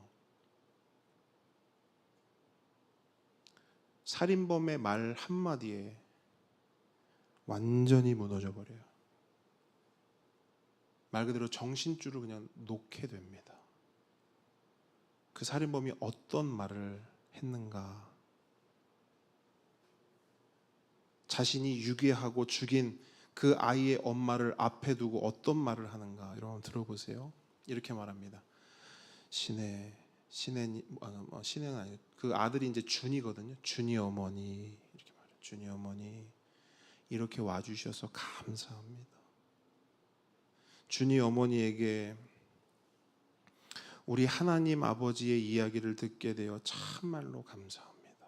살인범의 말 한마디에 완전히 무너져 버려요. 말 그대로 정신줄을 그냥 놓게 됩니다. 그 살인범이 어떤 말을 했는가? 자신이 유괴하고 죽인 그 아이의 엄마를 앞에 두고 어떤 말을 하는가? 여러분 들어보세요. 이렇게 말합니다. 신혜는 아니고 그 아들이 이제 준이거든요. 준이 어머니 이렇게 말해요. 준이 어머니 이렇게 와주셔서 감사합니다. 준이 어머니에게 우리 하나님 아버지의 이야기를 듣게 되어 참말로 감사합니다.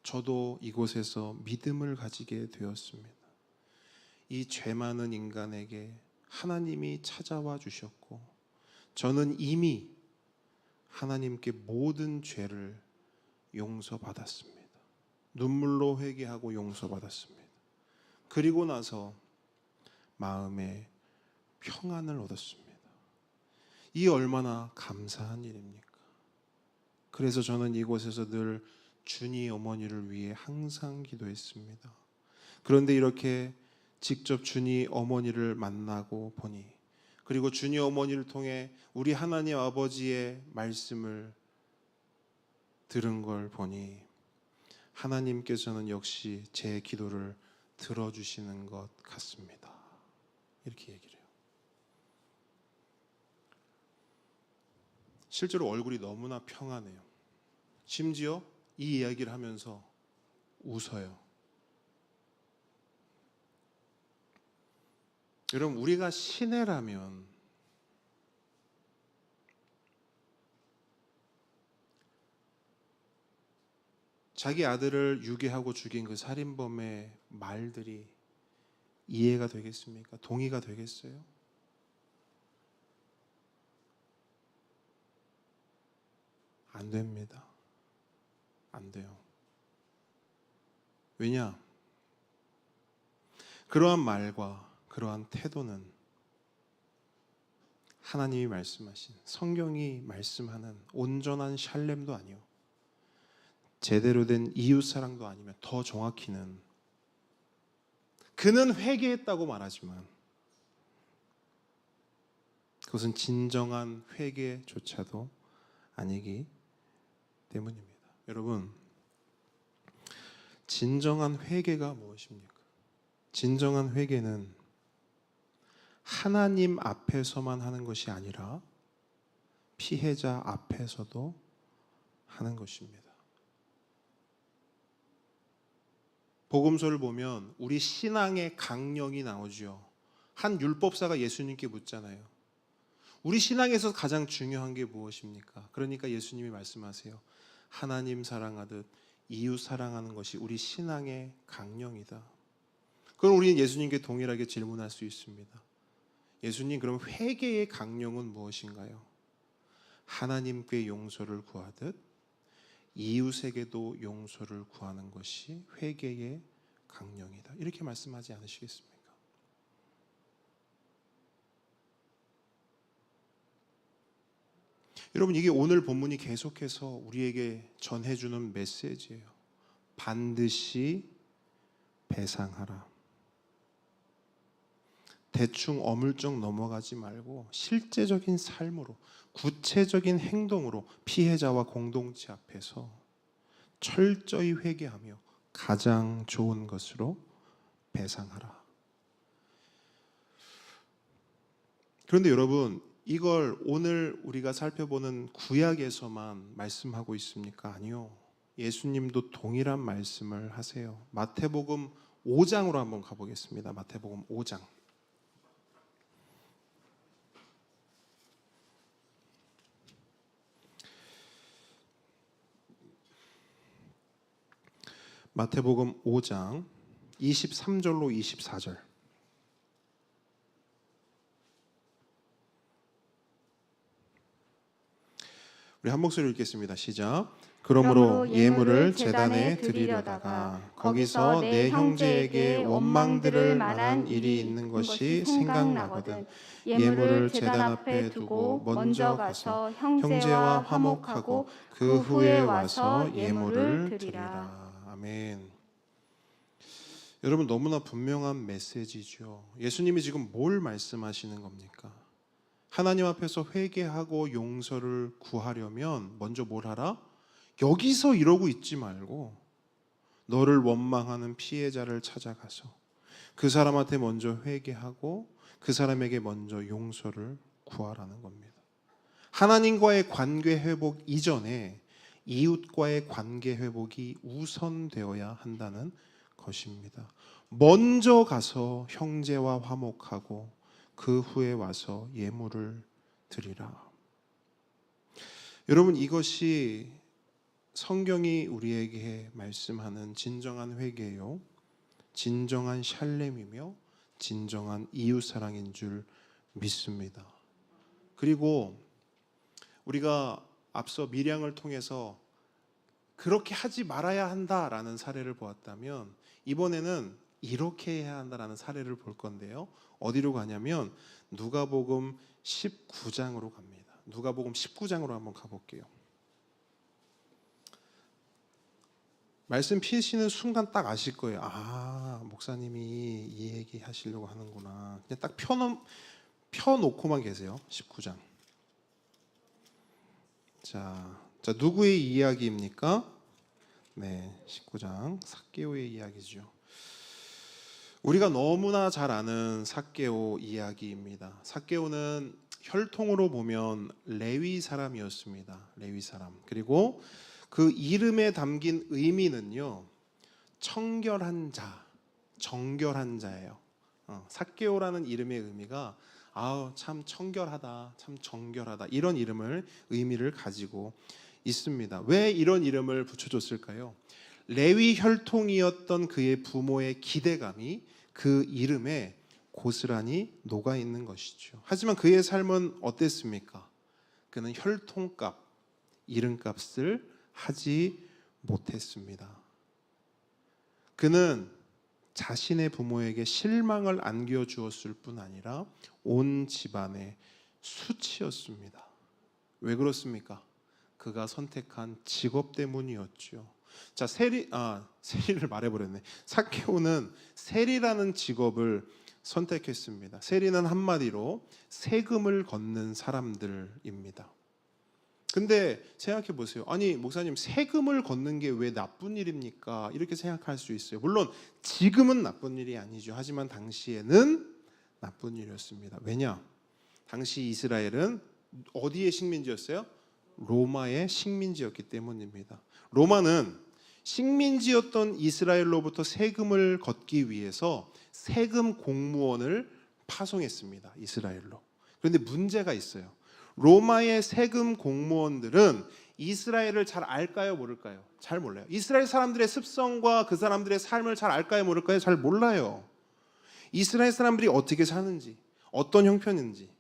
저도 이곳에서 믿음을 가지게 되었습니다. 이 죄 많은 인간에게 하나님이 찾아와 주셨고 저는 이미 하나님께 모든 죄를 용서받았습니다. 눈물로 회개하고 용서받았습니다. 그리고 나서 마음에 평안을 얻었습니다. 이 얼마나 감사한 일입니까? 그래서 저는 이곳에서 늘 준이 어머니를 위해 항상 기도했습니다. 그런데 이렇게 직접 준이 어머니를 만나고 보니, 그리고 준이 어머니를 통해 우리 하나님 아버지의 말씀을 들은 걸 보니 하나님께서는 역시 제 기도를 들어주시는 것 같습니다. 이렇게 얘기를 해요. 실제로 얼굴이 너무나 평안해요. 심지어 이 이야기를 하면서 웃어요. 여러분, 우리가 시내라면 자기 아들을 유괴하고 죽인 그 살인범의 말들이 이해가 되겠습니까? 동의가 되겠어요? 안 됩니다. 안 돼요. 왜냐? 그러한 말과 그러한 태도는 하나님이 말씀하신, 성경이 말씀하는 온전한 샬렘도 아니요, 제대로 된 이웃사랑도 아니면 더 정확히는 그는 회개했다고 말하지만 그것은 진정한 회개조차도 아니기 때문입니다. 여러분, 진정한 회개가 무엇입니까? 진정한 회개는 하나님 앞에서만 하는 것이 아니라 피해자 앞에서도 하는 것입니다. 복음서를 보면 우리 신앙의 강령이 나오죠. 한 율법사가 예수님께 묻잖아요. 우리 신앙에서 가장 중요한 게 무엇입니까? 그러니까 예수님이 말씀하세요. 하나님 사랑하듯 이웃 사랑하는 것이 우리 신앙의 강령이다. 그럼 우리는 예수님께 동일하게 질문할 수 있습니다. 예수님, 그럼 회개의 강령은 무엇인가요? 하나님께 용서를 구하듯 이웃에게도 용서를 구하는 것이 회개의 강령이다. 이렇게 말씀하지 않으시겠습니까? 여러분, 이게 오늘 본문이 계속해서 우리에게 전해주는 메시지예요. 반드시 배상하라. 대충 어물쩍 넘어가지 말고 실제적인 삶으로, 구체적인 행동으로 피해자와 공동체 앞에서 철저히 회개하며 가장 좋은 것으로 배상하라. 그런데 여러분, 이걸 오늘 우리가 살펴보는 구약에서만 말씀하고 있습니까? 아니요. 예수님도 동일한 말씀을 하세요. 마태복음 5장으로 한번 가보겠습니다. 마태복음 5장. 마태복음 5장 23절로 24절. 우리 한 목소리 읽겠습니다. 시작. 그러므로 예물을 제단에 드리려다가 거기서 내 형제에게 원망들을 만한 일이 있는 것이 생각나거든 예물을 제단 앞에 두고 먼저 가서 형제와 화목하고 그 후에 와서 예물을 드리라. 아멘. 여러분, 너무나 분명한 메시지죠. 예수님이 지금 뭘 말씀하시는 겁니까? 하나님 앞에서 회개하고 용서를 구하려면 먼저 뭘 하라? 여기서 이러고 있지 말고 너를 원망하는 피해자를 찾아가서 그 사람한테 먼저 회개하고 그 사람에게 먼저 용서를 구하라는 겁니다. 하나님과의 관계 회복 이전에 이웃과의 관계 회복이 우선되어야 한다는 것입니다. 먼저 가서 형제와 화목하고 그 후에 와서 예물을 드리라. 여러분, 이것이 성경이 우리에게 말씀하는 진정한 회개요, 진정한 샬렘이며 진정한 이웃사랑인 줄 믿습니다. 그리고 우리가 앞서 밀양을 통해서 그렇게 하지 말아야 한다라는 사례를 보았다면 이번에는 이렇게 해야 한다라는 사례를 볼 건데요. 어디로 가냐면 누가복음 19장으로 갑니다. 누가복음 19장으로 한번 가볼게요. 말씀 피시는 순간 딱 아실 거예요. 아, 목사님이 이 얘기 하시려고 하는구나. 그냥 딱 펴놓고만 계세요. 19장. 자, 누구의 이야기입니까? 네, 19장 삭개오의 이야기죠. 우리가 너무나 잘 아는 삭개오 이야기입니다. 삭개오는 혈통으로 보면 레위 사람이었습니다. 레위 사람. 그리고 그 이름에 담긴 의미는요, 청결한 자, 정결한 자예요. 삭개오라는 이름의 의미가 참 청결하다, 참 정결하다, 이런 의미를 가지고 있습니다. 왜 이런 이름을 붙여줬을까요? 레위 혈통이었던 그의 부모의 기대감이 그 이름에 고스란히 녹아 있는 것이죠. 하지만 그의 삶은 어땠습니까? 그는 혈통값, 이름값을 하지 못했습니다. 그는 자신의 부모에게 실망을 안겨주었을 뿐 아니라 온 집안의 수치였습니다. 왜 그렇습니까? 그가 선택한 직업 때문이었죠. 자, 세리를 말해버렸네. 삭개오는 세리라는 직업을 선택했습니다. 세리는 한마디로 세금을 걷는 사람들입니다. 근데 생각해 보세요. 아니, 목사님, 세금을 걷는 게 왜 나쁜 일입니까? 이렇게 생각할 수 있어요. 물론 지금은 나쁜 일이 아니죠. 하지만 당시에는 나쁜 일이었습니다. 왜냐? 당시 이스라엘은 어디의 식민지였어요? 로마의 식민지였기 때문입니다. 로마는 식민지였던 이스라엘로부터 세금을 걷기 위해서 세금 공무원을 파송했습니다. 이스라엘로. 그런데 문제가 있어요. 로마의 세금 공무원들은 이스라엘을 잘 알까요, 모를까요? 잘 몰라요. 이스라엘 사람들의 습성과 그 사람들의 삶을 잘 알까요, 모를까요? 잘 몰라요. 이스라엘 사람들이 어떻게 사는지, 어떤 형편인지,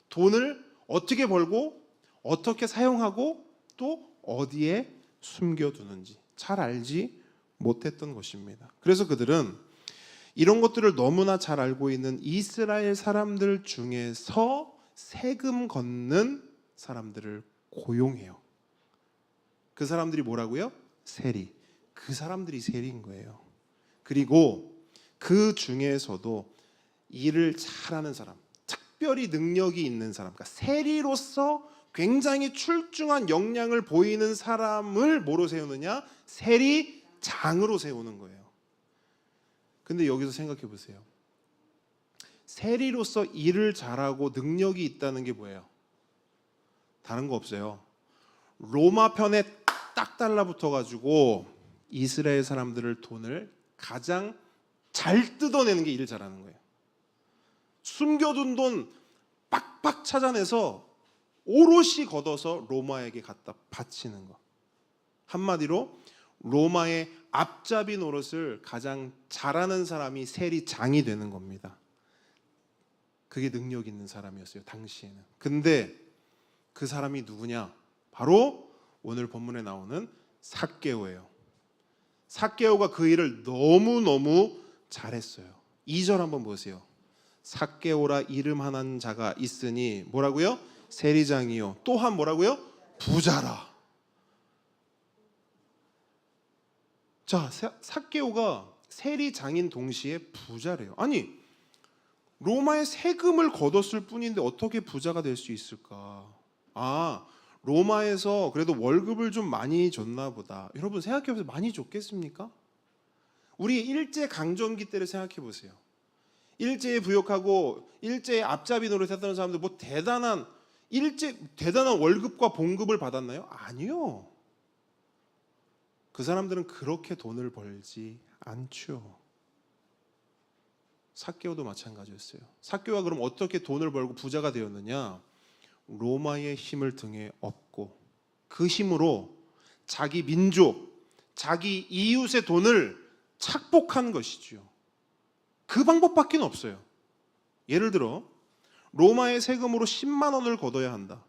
돈을 어떻게 벌고 어떻게 사용하고 또 어디에 숨겨두는지 잘 알지 못했던 것입니다. 그래서 그들은 이런 것들을 너무나 잘 알고 있는 이스라엘 사람들 중에서 세금 걷는 사람들을 고용해요. 그 사람들이 뭐라고요? 세리. 그 사람들이 세리인 거예요. 그리고 그 중에서도 일을 잘하는 사람, 특별히 능력이 있는 사람, 그러니까 세리로서 굉장히 출중한 역량을 보이는 사람을 뭐로 세우느냐? 세리장으로 세우는 거예요. 근데 여기서 생각해 보세요. 세리로서 일을 잘하고 능력이 있다는 게 뭐예요? 다른 거 없어요. 로마 편에 딱 달라붙어 가지고 이스라엘 사람들을 돈을 가장 잘 뜯어내는 게 일을 잘하는 거예요. 숨겨둔 돈 빡빡 찾아내서 오롯이 걷어서 로마에게 갖다 바치는 거. 한마디로 로마의 앞잡이 노릇을 가장 잘하는 사람이 세리장이 되는 겁니다. 그게 능력 있는 사람이었어요, 당시에는. 근데 그 사람이 누구냐? 바로 오늘 본문에 나오는 삭개오예요. 삭개오가 그 일을 너무너무 잘했어요. 2절 한번 보세요. 삭개오라 이름하는 자가 있으니 뭐라고요? 세리장이요. 또한 뭐라고요? 부자라. 자, 삭개오가 세리장인 동시에 부자래요. 아니, 로마의 세금을 걷었을 뿐인데 어떻게 부자가 될 수 있을까? 로마에서 그래도 월급을 좀 많이 줬나 보다. 여러분 생각해보세요. 많이 줬겠습니까? 우리 일제 강점기 때를 생각해 보세요. 일제에 부역하고 일제의 앞잡이 노릇했던 사람들 뭐 대단한 월급과 봉급을 받았나요? 아니요. 그 사람들은 그렇게 돈을 벌지 않죠. 삭개오도 마찬가지였어요. 삭개오가 그럼 어떻게 돈을 벌고 부자가 되었느냐? 로마의 힘을 등에 업고 그 힘으로 자기 민족, 자기 이웃의 돈을 착복한 것이지요. 그 방법밖에 없어요. 예를 들어 로마의 세금으로 10만 원을 걷어야 한다.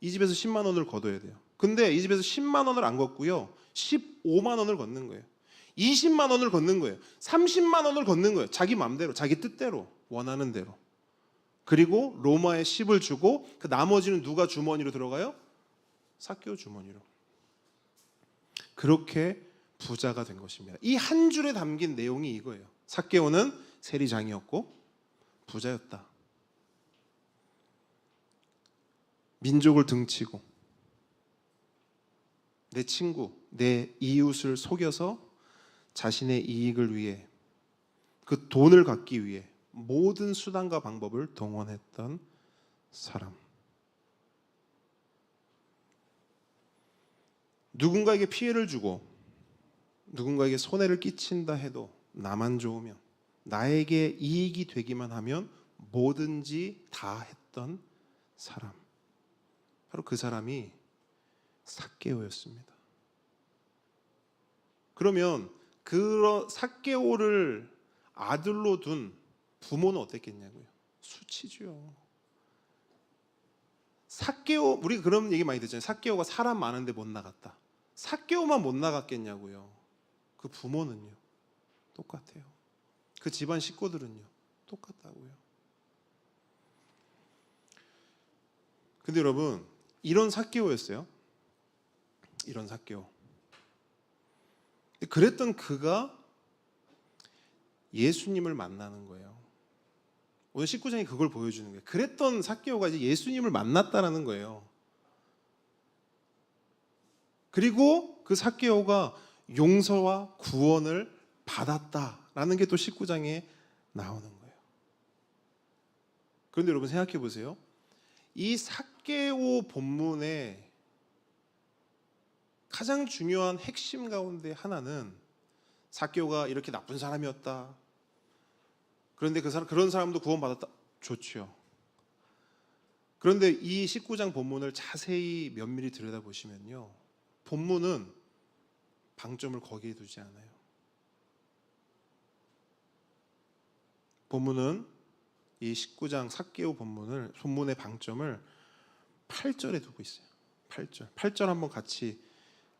이 집에서 10만 원을 걷어야 돼요. 근데 이 집에서 10만 원을 안 걷고요. 15만 원을 걷는 거예요. 20만 원을 걷는 거예요. 30만 원을 걷는 거예요. 자기 마음대로, 자기 뜻대로, 원하는 대로. 그리고 로마에 10을 주고 그 나머지는 누가 주머니로 들어가요? 삭개오 주머니로. 그렇게 부자가 된 것입니다. 이 한 줄에 담긴 내용이 이거예요. 삭개오는 세리장이었고 부자였다. 민족을 등치고 내 친구, 내 이웃을 속여서 자신의 이익을 위해 그 돈을 갖기 위해 모든 수단과 방법을 동원했던 사람. 누군가에게 피해를 주고 누군가에게 손해를 끼친다 해도 나만 좋으면 나에게 이익이 되기만 하면 뭐든지 다 했던 사람. 바로 그 사람이 삭개오였습니다. 그러면 그 삭개오를 아들로 둔 부모는 어땠겠냐고요? 수치죠. 삭개오, 우리 그런 얘기 많이 듣잖아요. 삭개오가 사람 많은데 못 나갔다. 삭개오만 못 나갔겠냐고요. 그 부모는요. 똑같아요. 그 집안 식구들은요. 똑같다고요. 근데 여러분, 이런 삭개오였어요. 이런 삭개오. 그랬던 그가 예수님을 만나는 거예요. 오늘 19장이 그걸 보여주는 거예요. 그랬던 삭개오가 이제 예수님을 만났다라는 거예요. 그리고 그 삭개오가 용서와 구원을 받았다라는 게 또 19장에 나오는 거예요. 그런데 여러분 생각해 보세요. 이 삭개오 본문의 가장 중요한 핵심 가운데 하나는 삭개오가 이렇게 나쁜 사람이었다. 그런데 그런 사람도 구원받았다. 좋죠. 그런데 이 19장 본문을 자세히 면밀히 들여다보시면요. 본문은 방점을 거기에 두지 않아요. 본문은 이 19장 삭개오 본문의 방점을 8절에 두고 있어요. 8절 한번 같이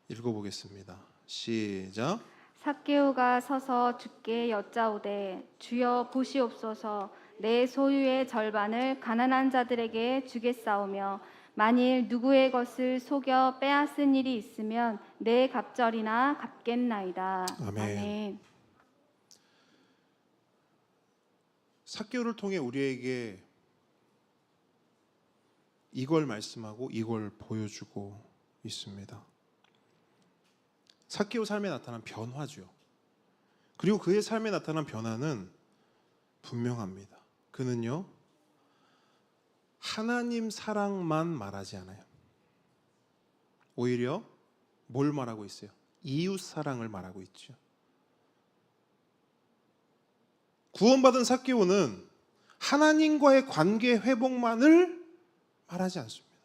읽어보겠습니다. 시작.
삭개오가 서서 주께 여짜오되 주여 보시옵소서 내 소유의 절반을 가난한 자들에게 주겠사오며 만일 누구의 것을 속여 빼앗은 일이 있으면 내 갑절이나 갚겠나이다.
아멘. 삭개오를 통해 우리에게 이걸 말씀하고 이걸 보여주고 있습니다. 삭개오 삶에 나타난 변화죠. 그리고 그의 삶에 나타난 변화는 분명합니다. 그는요, 하나님 사랑만 말하지 않아요. 오히려 뭘 말하고 있어요? 이웃 사랑을 말하고 있죠. 구원받은 삭개오는 하나님과의 관계 회복만을 말하지 않습니다.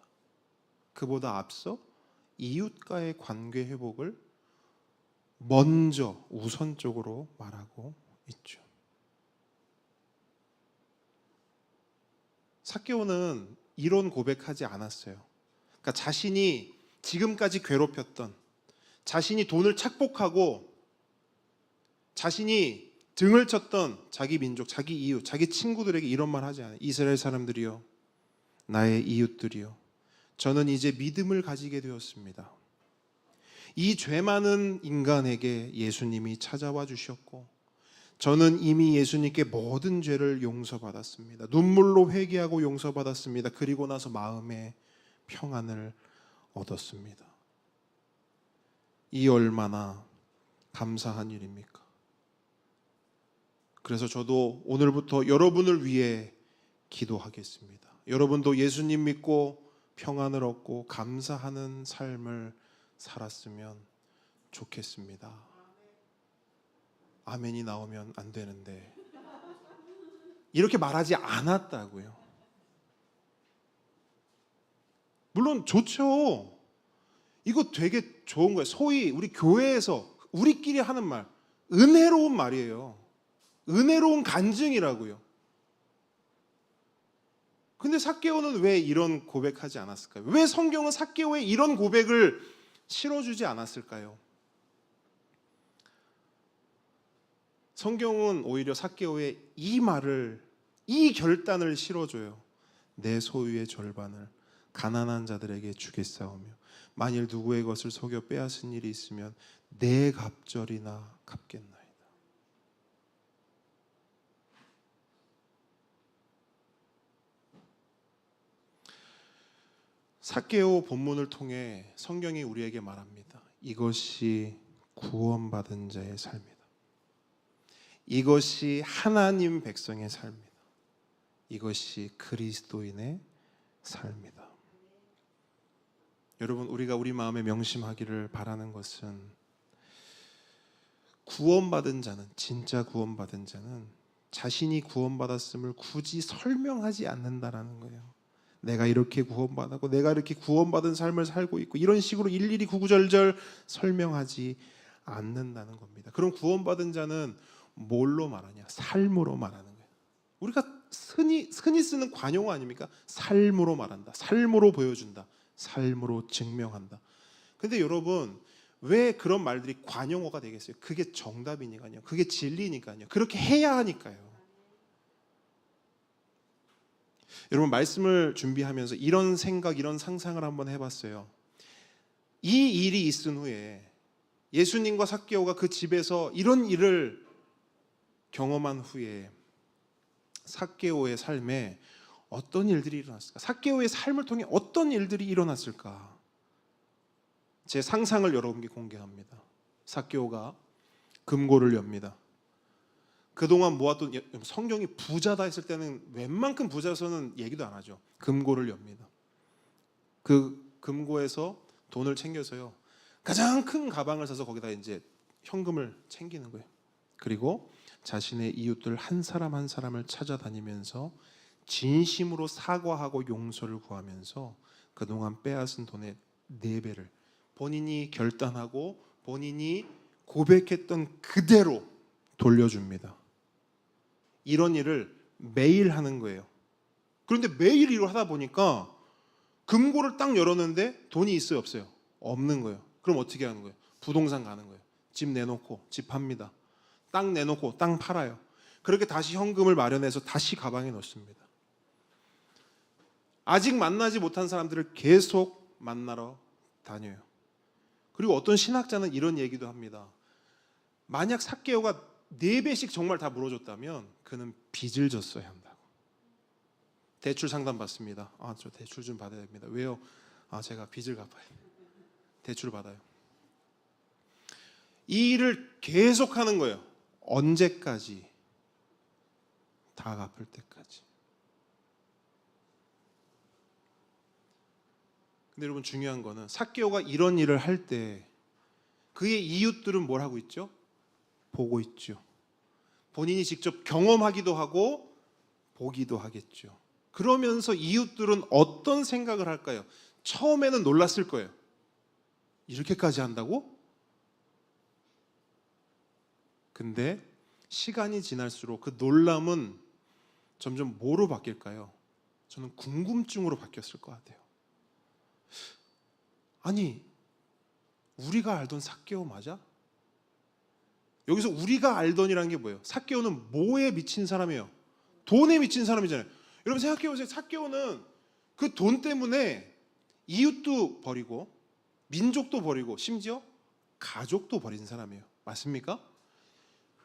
그보다 앞서 이웃과의 관계 회복을 먼저 우선적으로 말하고 있죠. 삭개오는 이런 고백하지 않았어요. 그러니까 자신이 지금까지 괴롭혔던, 자신이 돈을 착복하고 자신이 등을 쳤던 자기 민족, 자기 이웃, 자기 친구들에게 이런 말 하지 않아요. 이스라엘 사람들이요, 나의 이웃들이요, 저는 이제 믿음을 가지게 되었습니다. 이 죄 많은 인간에게 예수님이 찾아와 주셨고 저는 이미 예수님께 모든 죄를 용서받았습니다. 눈물로 회개하고 용서받았습니다. 그리고 나서 마음에 평안을 얻었습니다. 이 얼마나 감사한 일입니까? 그래서 저도 오늘부터 여러분을 위해 기도하겠습니다. 여러분도 예수님 믿고 평안을 얻고 감사하는 삶을 살았으면 좋겠습니다. 아멘이 나오면 안 되는데 이렇게 말하지 않았다고요. 물론 좋죠. 이거 되게 좋은 거예요. 소위 우리 교회에서 우리끼리 하는 말, 은혜로운 말이에요. 은혜로운 간증이라고요. 근데 삭개오는 왜 이런 고백하지 않았을까요? 왜 성경은 삭개오의 이런 고백을 실어주지 않았을까요? 성경은 오히려 삭개오의 이 말을, 이 결단을 실어줘요. 내 소유의 절반을 가난한 자들에게 주겠사오며 만일 누구의 것을 속여 빼앗은 일이 있으면 내 갑절이나 갚겠나이다. 삭개오 본문을 통해 성경이 우리에게 말합니다. 이것이 구원받은 자의 삶이다. 이것이 하나님 백성의 삶이다. 이것이 그리스도인의 삶이다. 여러분, 우리가 우리 마음에 명심하기를 바라는 것은 구원받은 자는, 진짜 구원받은 자는 자신이 구원받았음을 굳이 설명하지 않는다라는 거예요. 내가 이렇게 구원받았고 내가 이렇게 구원받은 삶을 살고 있고 이런 식으로 일일이 구구절절 설명하지 않는다는 겁니다. 그럼 구원받은 자는 뭘로 말하냐? 삶으로 말하는 거예요. 우리가 흔히 쓰는 관용어 아닙니까? 삶으로 말한다. 삶으로 보여준다. 삶으로 증명한다. 근데 여러분, 왜 그런 말들이 관용어가 되겠어요? 그게 정답이니까요. 그게 진리니까요. 그렇게 해야 하니까요. 여러분, 말씀을 준비하면서 이런 생각, 이런 상상을 한번 해봤어요. 이 일이 있은 후에 예수님과 삭개오가 그 집에서 이런 일을 경험한 후에 삭개오의 삶에 어떤 일들이 일어났을까? 삭개오의 삶을 통해 어떤 일들이 일어났을까? 제 상상을 여러분께 공개합니다. 삭개오가 금고를 엽니다. 그동안 모았던, 성경이 부자다 했을 때는 웬만큼 부자서는 얘기도 안 하죠. 금고를 엽니다. 그 금고에서 돈을 챙겨서요, 가장 큰 가방을 사서 거기다 이제 현금을 챙기는 거예요. 그리고 자신의 이웃들 한 사람 한 사람을 찾아다니면서 진심으로 사과하고 용서를 구하면서 그동안 빼앗은 돈의 4배를 본인이 결단하고 본인이 고백했던 그대로 돌려줍니다. 이런 일을 매일 하는 거예요. 그런데 매일 일을 하다 보니까 금고를 딱 열었는데 돈이 있어요, 없어요? 없는 거예요. 그럼 어떻게 하는 거예요? 부동산 가는 거예요. 집 내놓고 집 팝니다. 땅 내놓고 땅 팔아요. 그렇게 다시 현금을 마련해서 다시 가방에 넣습니다. 아직 만나지 못한 사람들을 계속 만나러 다녀요. 그리고 어떤 신학자는 이런 얘기도 합니다. 만약 삭개오가 4배씩 정말 다 물어줬다면 그는 빚을 졌어야 한다고. 대출 상담 받습니다. 저 대출 좀 받아야 됩니다. 왜요? 제가 빚을 갚아야 돼요. 대출을 받아요. 이 일을 계속하는 거예요. 언제까지? 다 갚을 때까지. 근데 여러분, 중요한 거는 삭개오가 이런 일을 할 때 그의 이웃들은 뭘 하고 있죠? 보고 있죠. 본인이 직접 경험하기도 하고 보기도 하겠죠. 그러면서 이웃들은 어떤 생각을 할까요? 처음에는 놀랐을 거예요. 이렇게까지 한다고? 근데 시간이 지날수록 그 놀람은 점점 뭐로 바뀔까요? 저는 궁금증으로 바뀌었을 것 같아요. 아니, 우리가 알던 삭개오 맞아? 여기서 우리가 알던이라는 게 뭐예요? 삭개오는 뭐에 미친 사람이에요? 돈에 미친 사람이잖아요. 여러분 생각해 보세요. 삭개오는 그 돈 때문에 이웃도 버리고 민족도 버리고 심지어 가족도 버린 사람이에요. 맞습니까?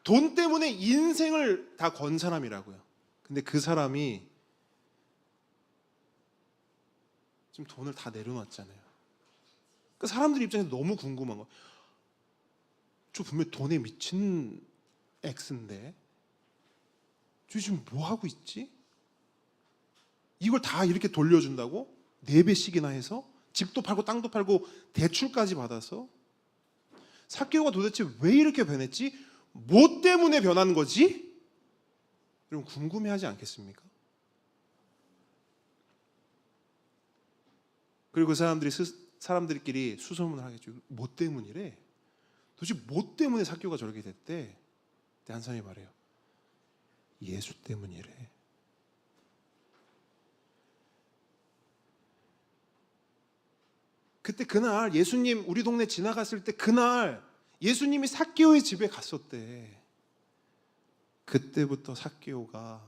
돈 때문에 인생을 다 건 사람이라고요. 근데 그 사람이 지금 돈을 다 내려놨잖아요. 그 사람들 입장에서 너무 궁금한 거. 저 분명 돈에 미친 X인데 저 지금 뭐 하고 있지? 이걸 다 이렇게 돌려준다고? 4배씩이나 해서 집도 팔고 땅도 팔고 대출까지 받아서 삭개오가 도대체 왜 이렇게 변했지? 뭐 때문에 변한 거지? 여러분 궁금해하지 않겠습니까? 그리고 그 사람들끼리 수소문을 하겠죠. 뭐 때문이래? 도대체 뭐 때문에 삭개오가 저렇게 됐대? 그때 한 사람이 말해요. 예수 때문이래. 그때 그날 예수님 우리 동네 지나갔을 때 그날 예수님이 삭개오의 집에 갔었대. 그때부터 삭개오가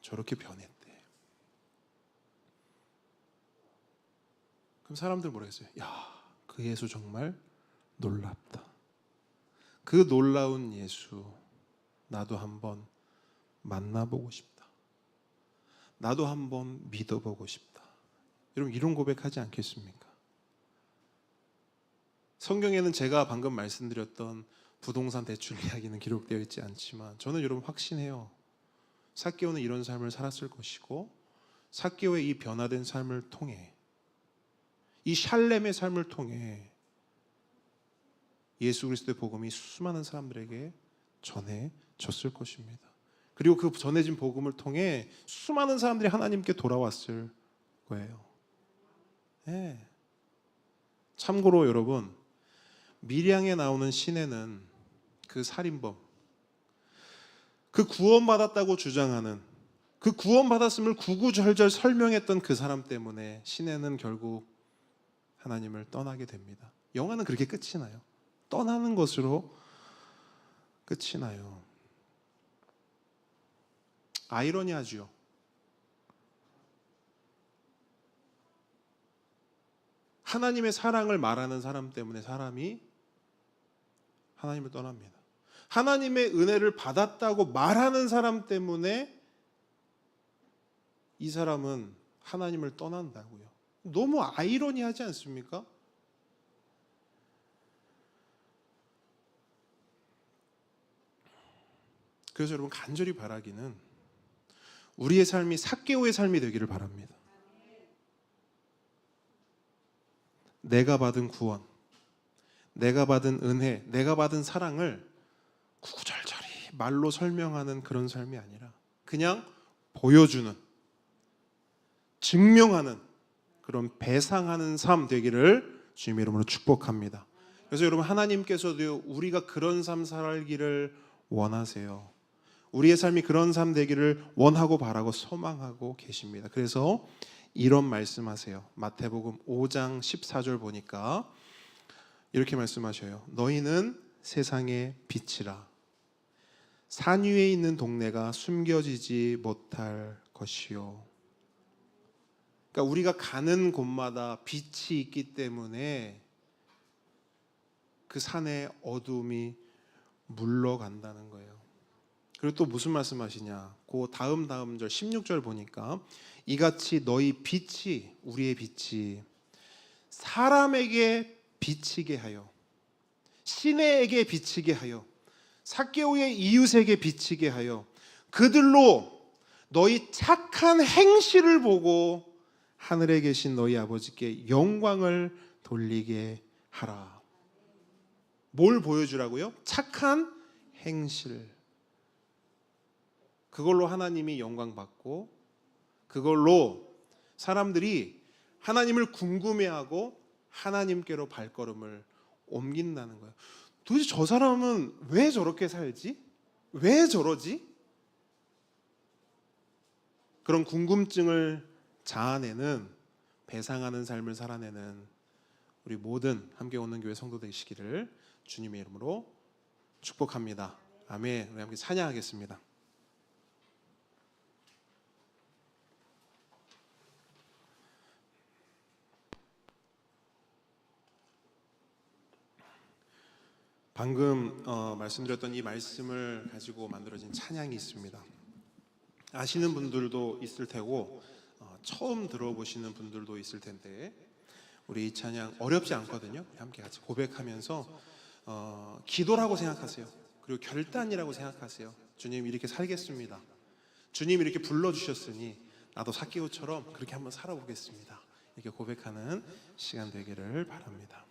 저렇게 변했대. 그럼 사람들 뭐라 했어요? 야, 그 예수 정말 놀랍다. 그 놀라운 예수 나도 한번 만나보고 싶다. 나도 한번 믿어보고 싶다. 여러분 이런 고백하지 않겠습니까? 성경에는 제가 방금 말씀드렸던 부동산 대출 이야기는 기록되어 있지 않지만 저는 여러분 확신해요. 삭개오는 이런 삶을 살았을 것이고 삭개오의 이 변화된 삶을 통해 이 샬렘의 삶을 통해 예수 그리스도의 복음이 수많은 사람들에게 전해졌을 것입니다. 그리고 그 전해진 복음을 통해 수많은 사람들이 하나님께 돌아왔을 거예요. 네. 참고로 여러분 밀양에 나오는 시내는 그 살인범, 그 구원받았다고 주장하는 그 구원받았음을 구구절절 설명했던 그 사람 때문에 시내는 결국 하나님을 떠나게 됩니다. 영화는 그렇게 끝이 나요. 떠나는 것으로 끝이 나요. 아이러니하죠. 하나님의 사랑을 말하는 사람 때문에 사람이 하나님을 떠납니다. 하나님의 은혜를 받았다고 말하는 사람 때문에 이 사람은 하나님을 떠난다고요. 너무 아이러니하지 않습니까? 그래서 여러분 간절히 바라기는 우리의 삶이 삭개오의 삶이 되기를 바랍니다. 내가 받은 구원, 내가 받은 은혜, 내가 받은 사랑을 구구절절히 말로 설명하는 그런 삶이 아니라 그냥 보여주는, 증명하는 그런 배상하는 삶 되기를 주님의 이름으로 축복합니다. 그래서 여러분 하나님께서도 우리가 그런 삶 살기를 원하세요. 우리의 삶이 그런 삶 되기를 원하고 바라고 소망하고 계십니다. 그래서 이런 말씀하세요. 마태복음 5장 14절 보니까 이렇게 말씀하셔요. 너희는 세상의 빛이라. 산 위에 있는 동네가 숨겨지지 못할 것이요. 그러니까 우리가 가는 곳마다 빛이 있기 때문에 그 산의 어두움이 물러간다는 거예요. 그리고 또 무슨 말씀하시냐? 그 다음 절 16절 보니까 이같이 너희 빛이, 우리의 빛이 사람에게 비치게 하여, 시내에게 비치게 하여, 삭개오의 이웃에게 비치게 하여 그들로 너희 착한 행실을 보고 하늘에 계신 너희 아버지께 영광을 돌리게 하라. 뭘 보여주라고요? 착한 행실. 그걸로 하나님이 영광 받고 그걸로 사람들이 하나님을 궁금해하고 하나님께로 발걸음을 옮긴다는 거예요. 도대체 저 사람은 왜 저렇게 살지? 왜 저러지? 그런 궁금증을 자아내는, 배상하는 삶을 살아내는 우리 모든 함께 오는 교회 성도 되시기를 주님의 이름으로 축복합니다. 아멘. 우리 함께 찬양하겠습니다. 방금 말씀드렸던 이 말씀을 가지고 만들어진 찬양이 있습니다. 아시는 분들도 있을 테고 처음 들어보시는 분들도 있을 텐데 우리 이 찬양 어렵지 않거든요. 함께 같이 고백하면서 기도라고 생각하세요. 그리고 결단이라고 생각하세요. 주님 이렇게 살겠습니다. 주님 이렇게 불러주셨으니 나도 삭개오처럼 그렇게 한번 살아보겠습니다. 이렇게 고백하는 시간 되기를 바랍니다.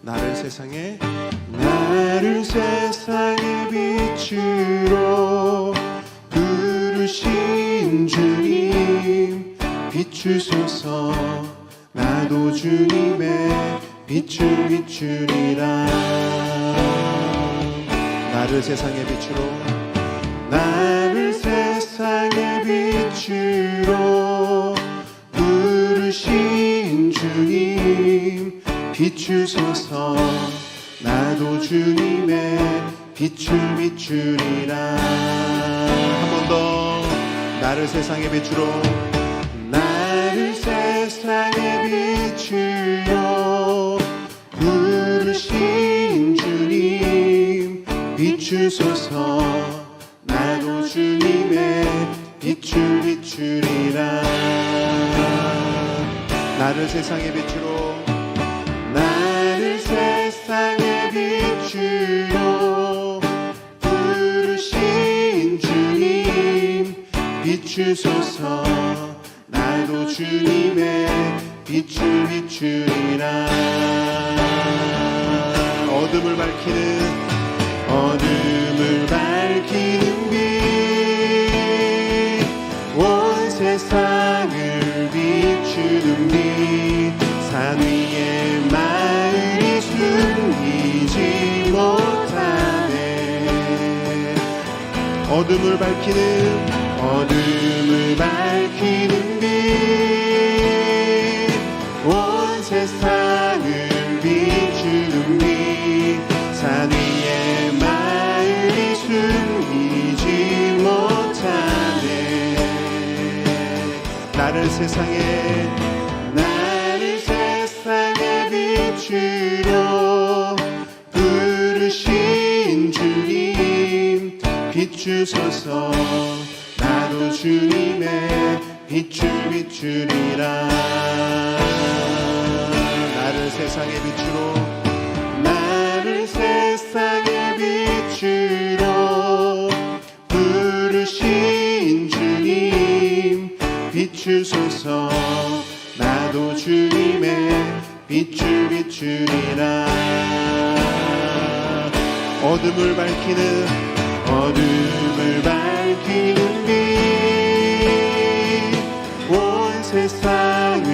나를 세상의 빛으로 부르신 주님 비추소서. 나도 주님의 빛을 비추리라. 나를 세상의 빛으로 부르신 주님 비추소서. 나도 주님의 빛을 비추리라. 한 번 더. 나를 세상의 빛으로 부르신 주님 비추소서. 나도 주님의 빛을 비추리라. 나를 세상의 빛으로 부르신 주님 비추소서. 나도 주님의 빛을 비추리라. 어둠을 밝히는 빛 온 세상을 비추는 빛 산 위에 마을이 숨기지 못하네. 어둠을 밝히는 빛 온 세상을 비추는 빛 산 위에 마을이 숨기지 못하네. 나를 세상의 빛으로 부르신 주님 비추소서. 나도 주님의 빛을 비추리라. 나를 세상의 빛으로 부르신 주님 비추소서. 나도 주님의 빛을 비추리라. 어둠을 밝히는 빛 온 세상을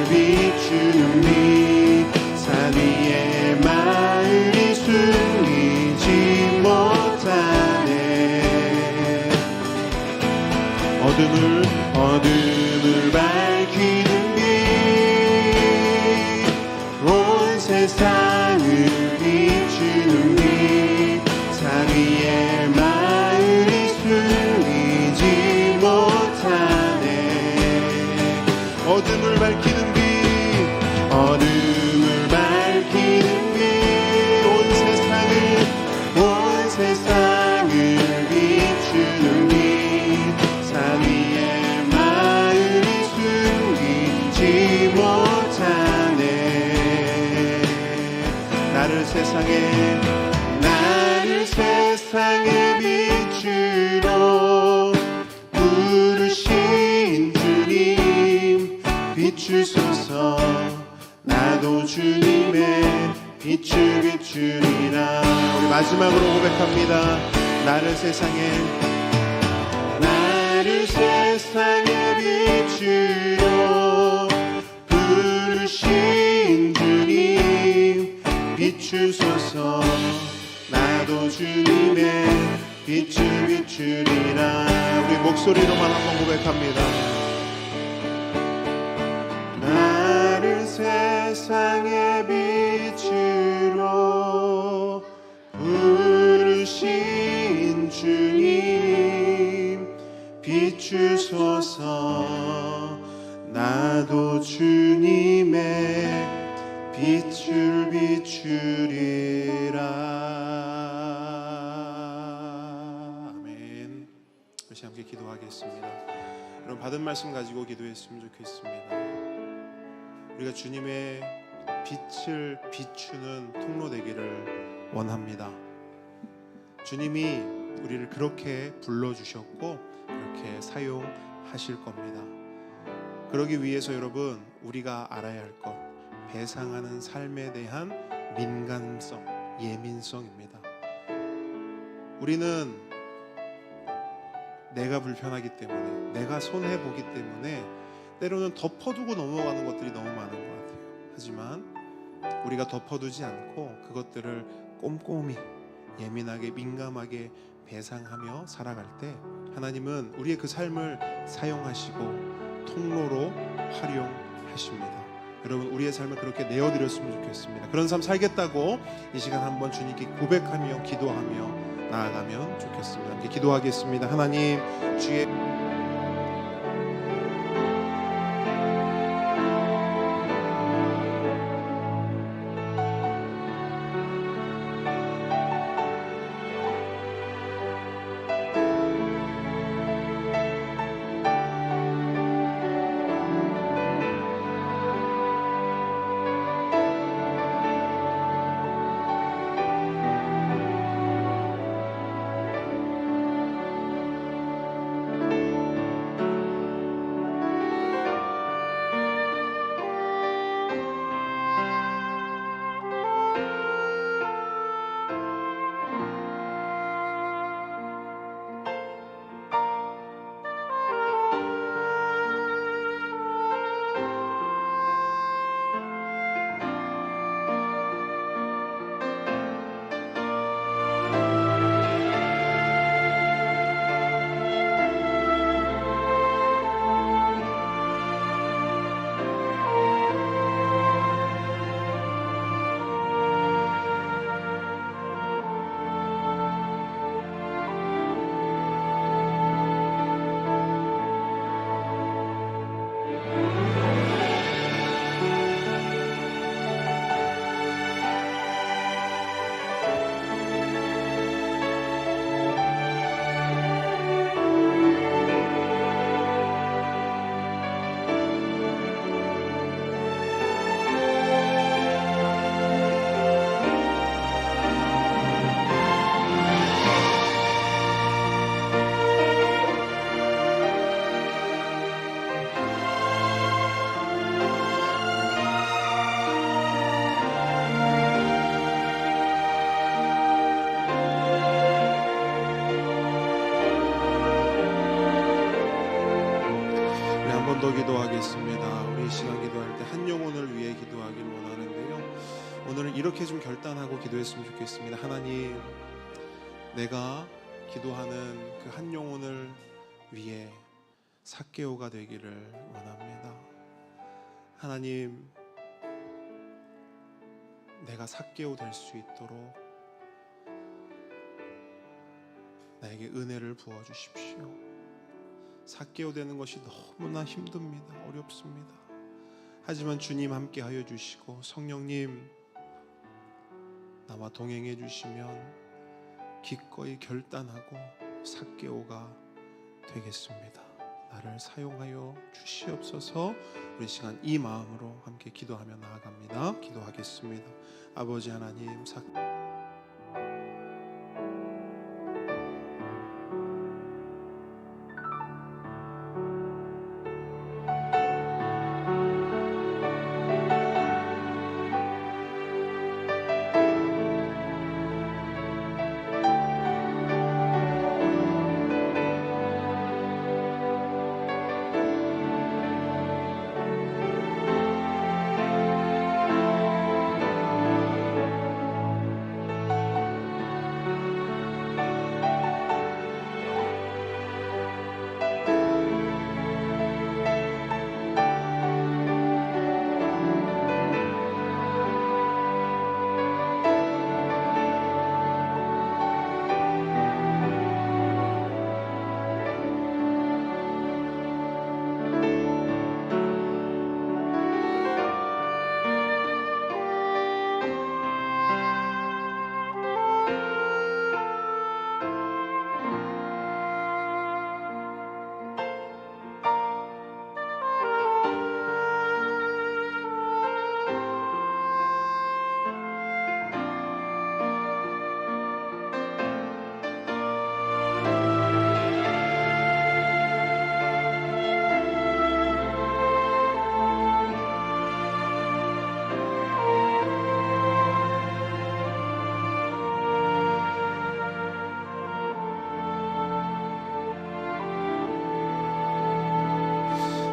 비추는 빛 산 위에 마을이 숨기지 못하네. 어둠을 밝히는 빛 온 세상을 비추는 빛 산 위에 마을이 숨기지 못하네. 어둠을 밝히는 빛 온 세상을 비추는 빛 산 위에 마을이 숨기지 못하네. 나를 세상의 빛으로 부르신 주님 비추소서. 나도 주님의 빛을 비추리라. 우리 마지막으로 고백합니다. 나를 세상의 빛으로 부르신 주님 비추소서. 나도 주님의 빛을 비추리라. 우리 목소리로만 한번 고백합니다. 나를 세상의 빛으로 부르신 주 다시 함께 기도하겠습니다. 여러분 받은 말씀 가지고 기도했으면 좋겠습니다. 우리가 주님의 빛을 비추는 통로 되기를 원합니다. 주님이 우리를 그렇게 불러주셨고 그렇게 사용하실 겁니다. 그러기 위해서 여러분 우리가 알아야 할 것, 배상하는 삶에 대한 민감성, 예민성입니다. 우리는 내가 불편하기 때문에, 내가 손해보기 때문에 때로는 덮어두고 넘어가는 것들이 너무 많은 것 같아요. 하지만 우리가 덮어두지 않고 그것들을 꼼꼼히 예민하게 민감하게 배상하며 살아갈 때 하나님은 우리의 그 삶을 사용하시고 통로로 활용하십니다. 여러분 우리의 삶을 그렇게 내어드렸으면 좋겠습니다. 그런 삶 살겠다고 이 시간 한번 주님께 고백하며 기도하며 나아가면 좋겠습니다. 함께 기도하겠습니다. 하나님 주의 더 기도하겠습니다. 우리 이 시간 기도할 때 한 영혼을 위해 기도하길 원하는데요. 오늘은 이렇게 좀 결단하고 기도했으면 좋겠습니다. 하나님, 내가 기도하는 그 한 영혼을 위해 삭개오가 되기를 원합니다. 하나님, 내가 삭개오 될 수 있도록 나에게 은혜를 부어 주십시오. 삭개오 되는 것이 너무나 힘듭니다. 어렵습니다. 하지만 주님 함께 하여 주시고 성령님 나와 동행해 주시면 기꺼이 결단하고 삭개오가 되겠습니다. 나를 사용하여 주시옵소서. 우리 시간 이 마음으로 함께 기도하며 나아갑니다. 기도하겠습니다. 아버지 하나님,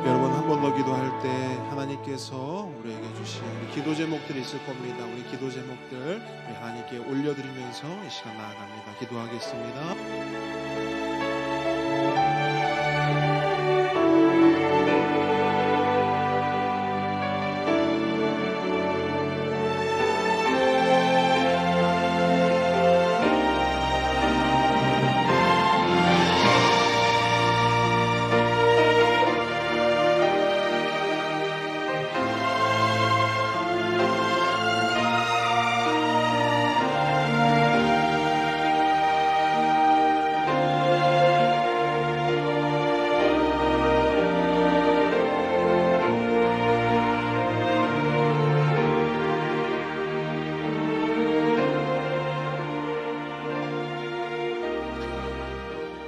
여러분 한 번 더 기도할 때 하나님께서 우리에게 주신 우리 기도 제목들이 있을 겁니다. 우리 기도 제목들 우리 하나님께 올려드리면서 이 시간 나아갑니다. 기도하겠습니다.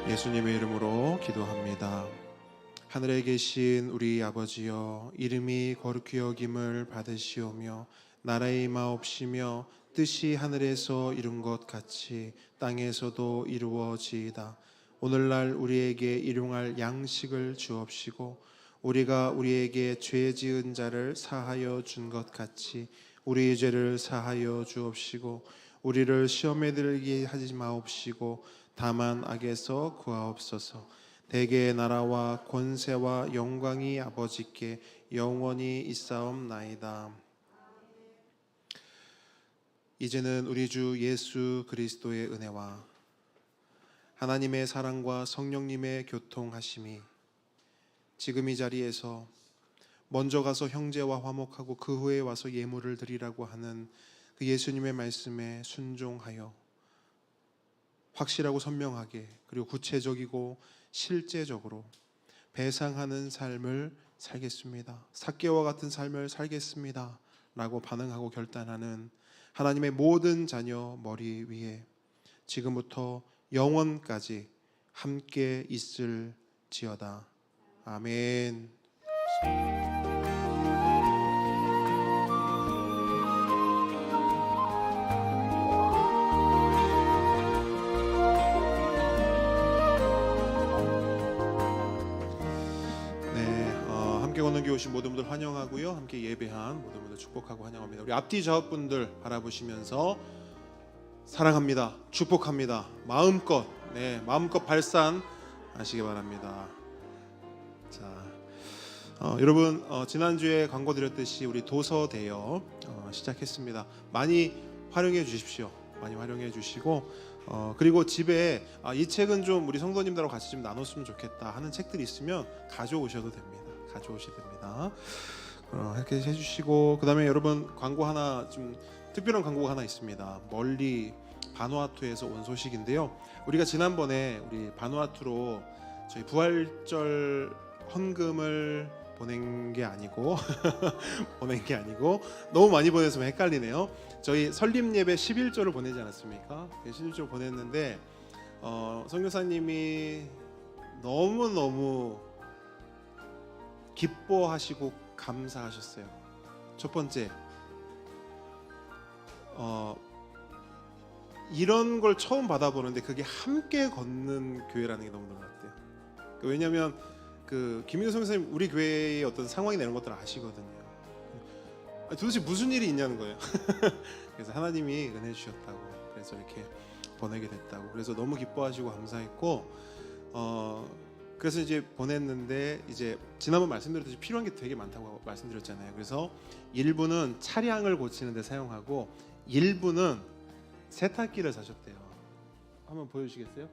예수님의 이름으로 기도합니다. 하늘에 계신 우리 아버지여, 이름이 거룩히 여김을 받으시오며 나라의 임하옵시며 뜻이 하늘에서 이룬 것 같이 땅에서도 이루어지이다. 오늘날 우리에게 일용할 양식을 주옵시고 우리가 우리에게 죄 지은 자를 사하여 준 것 같이 우리의 죄를 사하여 주옵시고 우리를 시험에 들게 하지 마옵시고 다만 악에서 구하옵소서. 대개의 나라와 권세와 영광이 아버지께 영원히 있사옵나이다. 이제는 우리 주 예수 그리스도의 은혜와 하나님의 사랑과 성령님의 교통하심이 지금 이 자리에서 먼저 가서 형제와 화목하고 그 후에 와서 예물을 드리라고 하는 그 예수님의 말씀에 순종하여 확실하고 선명하게 그리고 구체적이고 실제적으로 배상하는 삶을 살겠습니다. 삭개와 같은 삶을 살겠습니다 라고 반응하고 결단하는 하나님의 모든 자녀 머리 위에 지금부터 영원까지 함께 있을지어다. 아멘. 함께 건너교 오신 모든 분들 환영하고요. 함께 예배한 모든 분들 축복하고 환영합니다. 우리 앞뒤 좌우분들 바라보시면서 사랑합니다. 축복합니다. 마음껏 마음껏 발산하시기 바랍니다. 자, 여러분 지난주에 광고 드렸듯이 우리 도서 대여 시작했습니다. 많이 활용해 주십시오. 많이 활용해 주시고 그리고 집에 이 책은 좀 우리 성도님들하고 같이 좀 나눴으면 좋겠다 하는 책들이 있으면 가져오셔도 됩니다. 이렇게 해주시고 그다음에 여러분 광고 하나 좀 특별한 광고가 하나 있습니다. 멀리 바누아투에서 온 소식인데요. 우리가 지난번에 우리 바누아투로 저희 부활절 헌금을 보낸 게 아니고 너무 많이 보내서 헷갈리네요. 저희 설립 예배 11조를 보내지 않았습니까? 11조 보냈는데 선교사님이 너무 기뻐하시고 감사하셨어요. 첫 번째, 이런 걸 처음 받아보는데 그게 함께 걷는 교회라는 게 너무 놀랐대요. 왜냐하면 그 김민우 선생님 우리 교회의 어떤 상황이나 이런 것들을 아시거든요. 도대체 무슨 일이 있냐는 거예요. 그래서 하나님이 은혜 주셨다고, 그래서 이렇게 보내게 됐다고, 그래서 너무 기뻐하시고 감사했고 그래서 이제 보냈는데 이제 지난번 말씀드렸듯이 필요한 게 되게 많다고 말씀드렸잖아요. 그래서 일부는 차량을 고치는 데 사용하고 일부는 세탁기를 사셨대요. 한번 보여주시겠어요?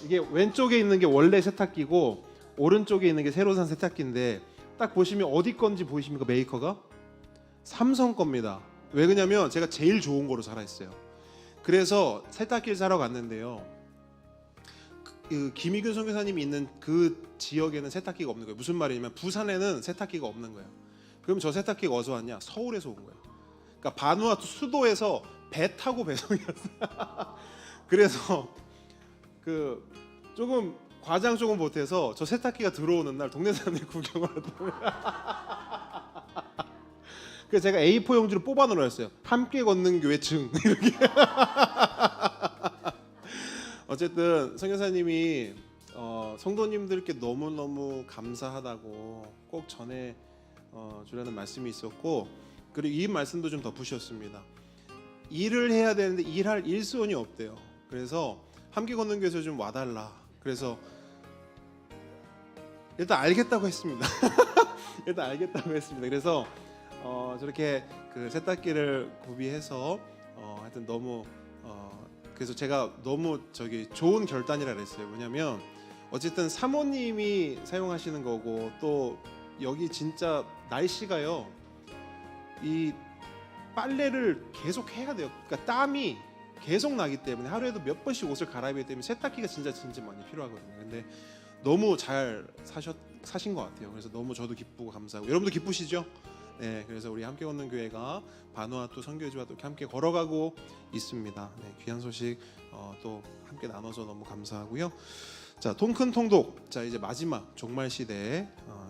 이게 왼쪽에 있는 게 원래 세탁기고 오른쪽에 있는 게 새로 산 세탁기인데 딱 보시면 어디 건지 보이십니까? 메이커가 삼성 겁니다. 왜 그러냐면 제가 제일 좋은 거로 살아있어요. 그래서 세탁기를 사러 갔는데요, 그 김희균 선교사님이 있는 그 지역에는 세탁기가 없는 거예요. 무슨 말이냐면 부산에는 세탁기가 없는 거예요. 그럼 저 세탁기가 어디서 왔냐? 서울에서 온 거예요. 그러니까 바누아투 수도에서 배 타고 배송이었어요. 그래서 그 조금 과장 조금 못해서 저 세탁기가 들어오는 날 동네 사람들이 구경을 하더라고요. 그래서 제가 A4 용지로 뽑아 놓았어요. 함께 걷는 교회 증 이렇게. 어쨌든 선교사님이 성도님들께 너무너무 감사하다고 꼭 전해 주려는 말씀이 있었고, 그리고 이 말씀도 좀 덧붙였습니다. 일을 해야 되는데 일할 일손이 없대요. 그래서 함께 걷는 교회에서 좀 와달라. 그래서 일단 알겠다고 했습니다. 일단 알겠다고 했습니다. 그래서 저렇게 그 세탁기를 구비해서 하여튼 너무 그래서 제가 너무 좋은 결단이라 그랬어요. 왜냐면 어쨌든 사모님이 사용하시는 거고, 또 여기 진짜 날씨가요, 이 빨래를 계속 해야 돼요. 그러니까 땀이 계속 나기 때문에 하루에도 몇 번씩 옷을 갈아입기 때문에 세탁기가 진짜 많이 필요하거든요. 근데 너무 잘 사신 것 같아요. 그래서 너무 저도 기쁘고 감사하고, 여러분도 기쁘시죠? 네, 그래서 우리 함께 걷는 교회가 바누아투 선교지와 또 함께 걸어가고 있습니다. 네, 귀한 소식 또 함께 나눠서 너무 감사하고요. 자, 통큰 통독. 자, 이제 마지막 종말 시대의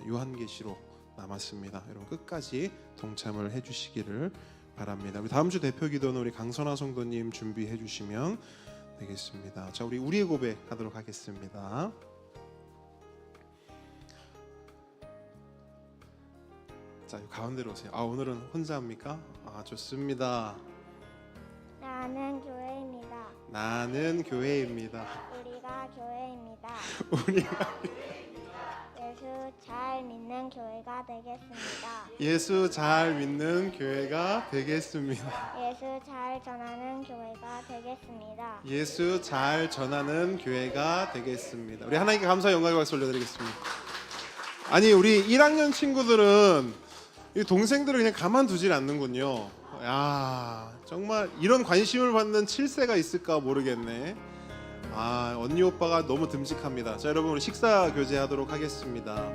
요한계시록 남았습니다. 여러분 끝까지 동참을 해주시기를 바랍니다. 우리 다음 주 대표 기도는 우리 강선아 성도님 준비해 주시면 되겠습니다. 자, 우리의 고백 하도록 하겠습니다. 자, 가운데로 오세요. 오늘은 혼자 합니까? 좋습니다.
나는 교회입니다.
나는 교회입니다.
우리가 교회입니다.
우리가
예수 잘 믿는 교회가 되겠습니다.
예수 잘 믿는 교회가 되겠습니다.
예수 잘 전하는 교회가 되겠습니다.
예수 잘 전하는 교회가 되겠습니다. 우리 하나님께 감사 영광의 박수 올려드리겠습니다. 아니, 우리 1학년 친구들은 이 동생들을 그냥 가만두질 않는군요. 야, 정말 이런 관심을 받는 7세가 있을까 모르겠네. 언니 오빠가 너무 듬직합니다. 자, 여러분 우리 식사 교제하도록 하겠습니다.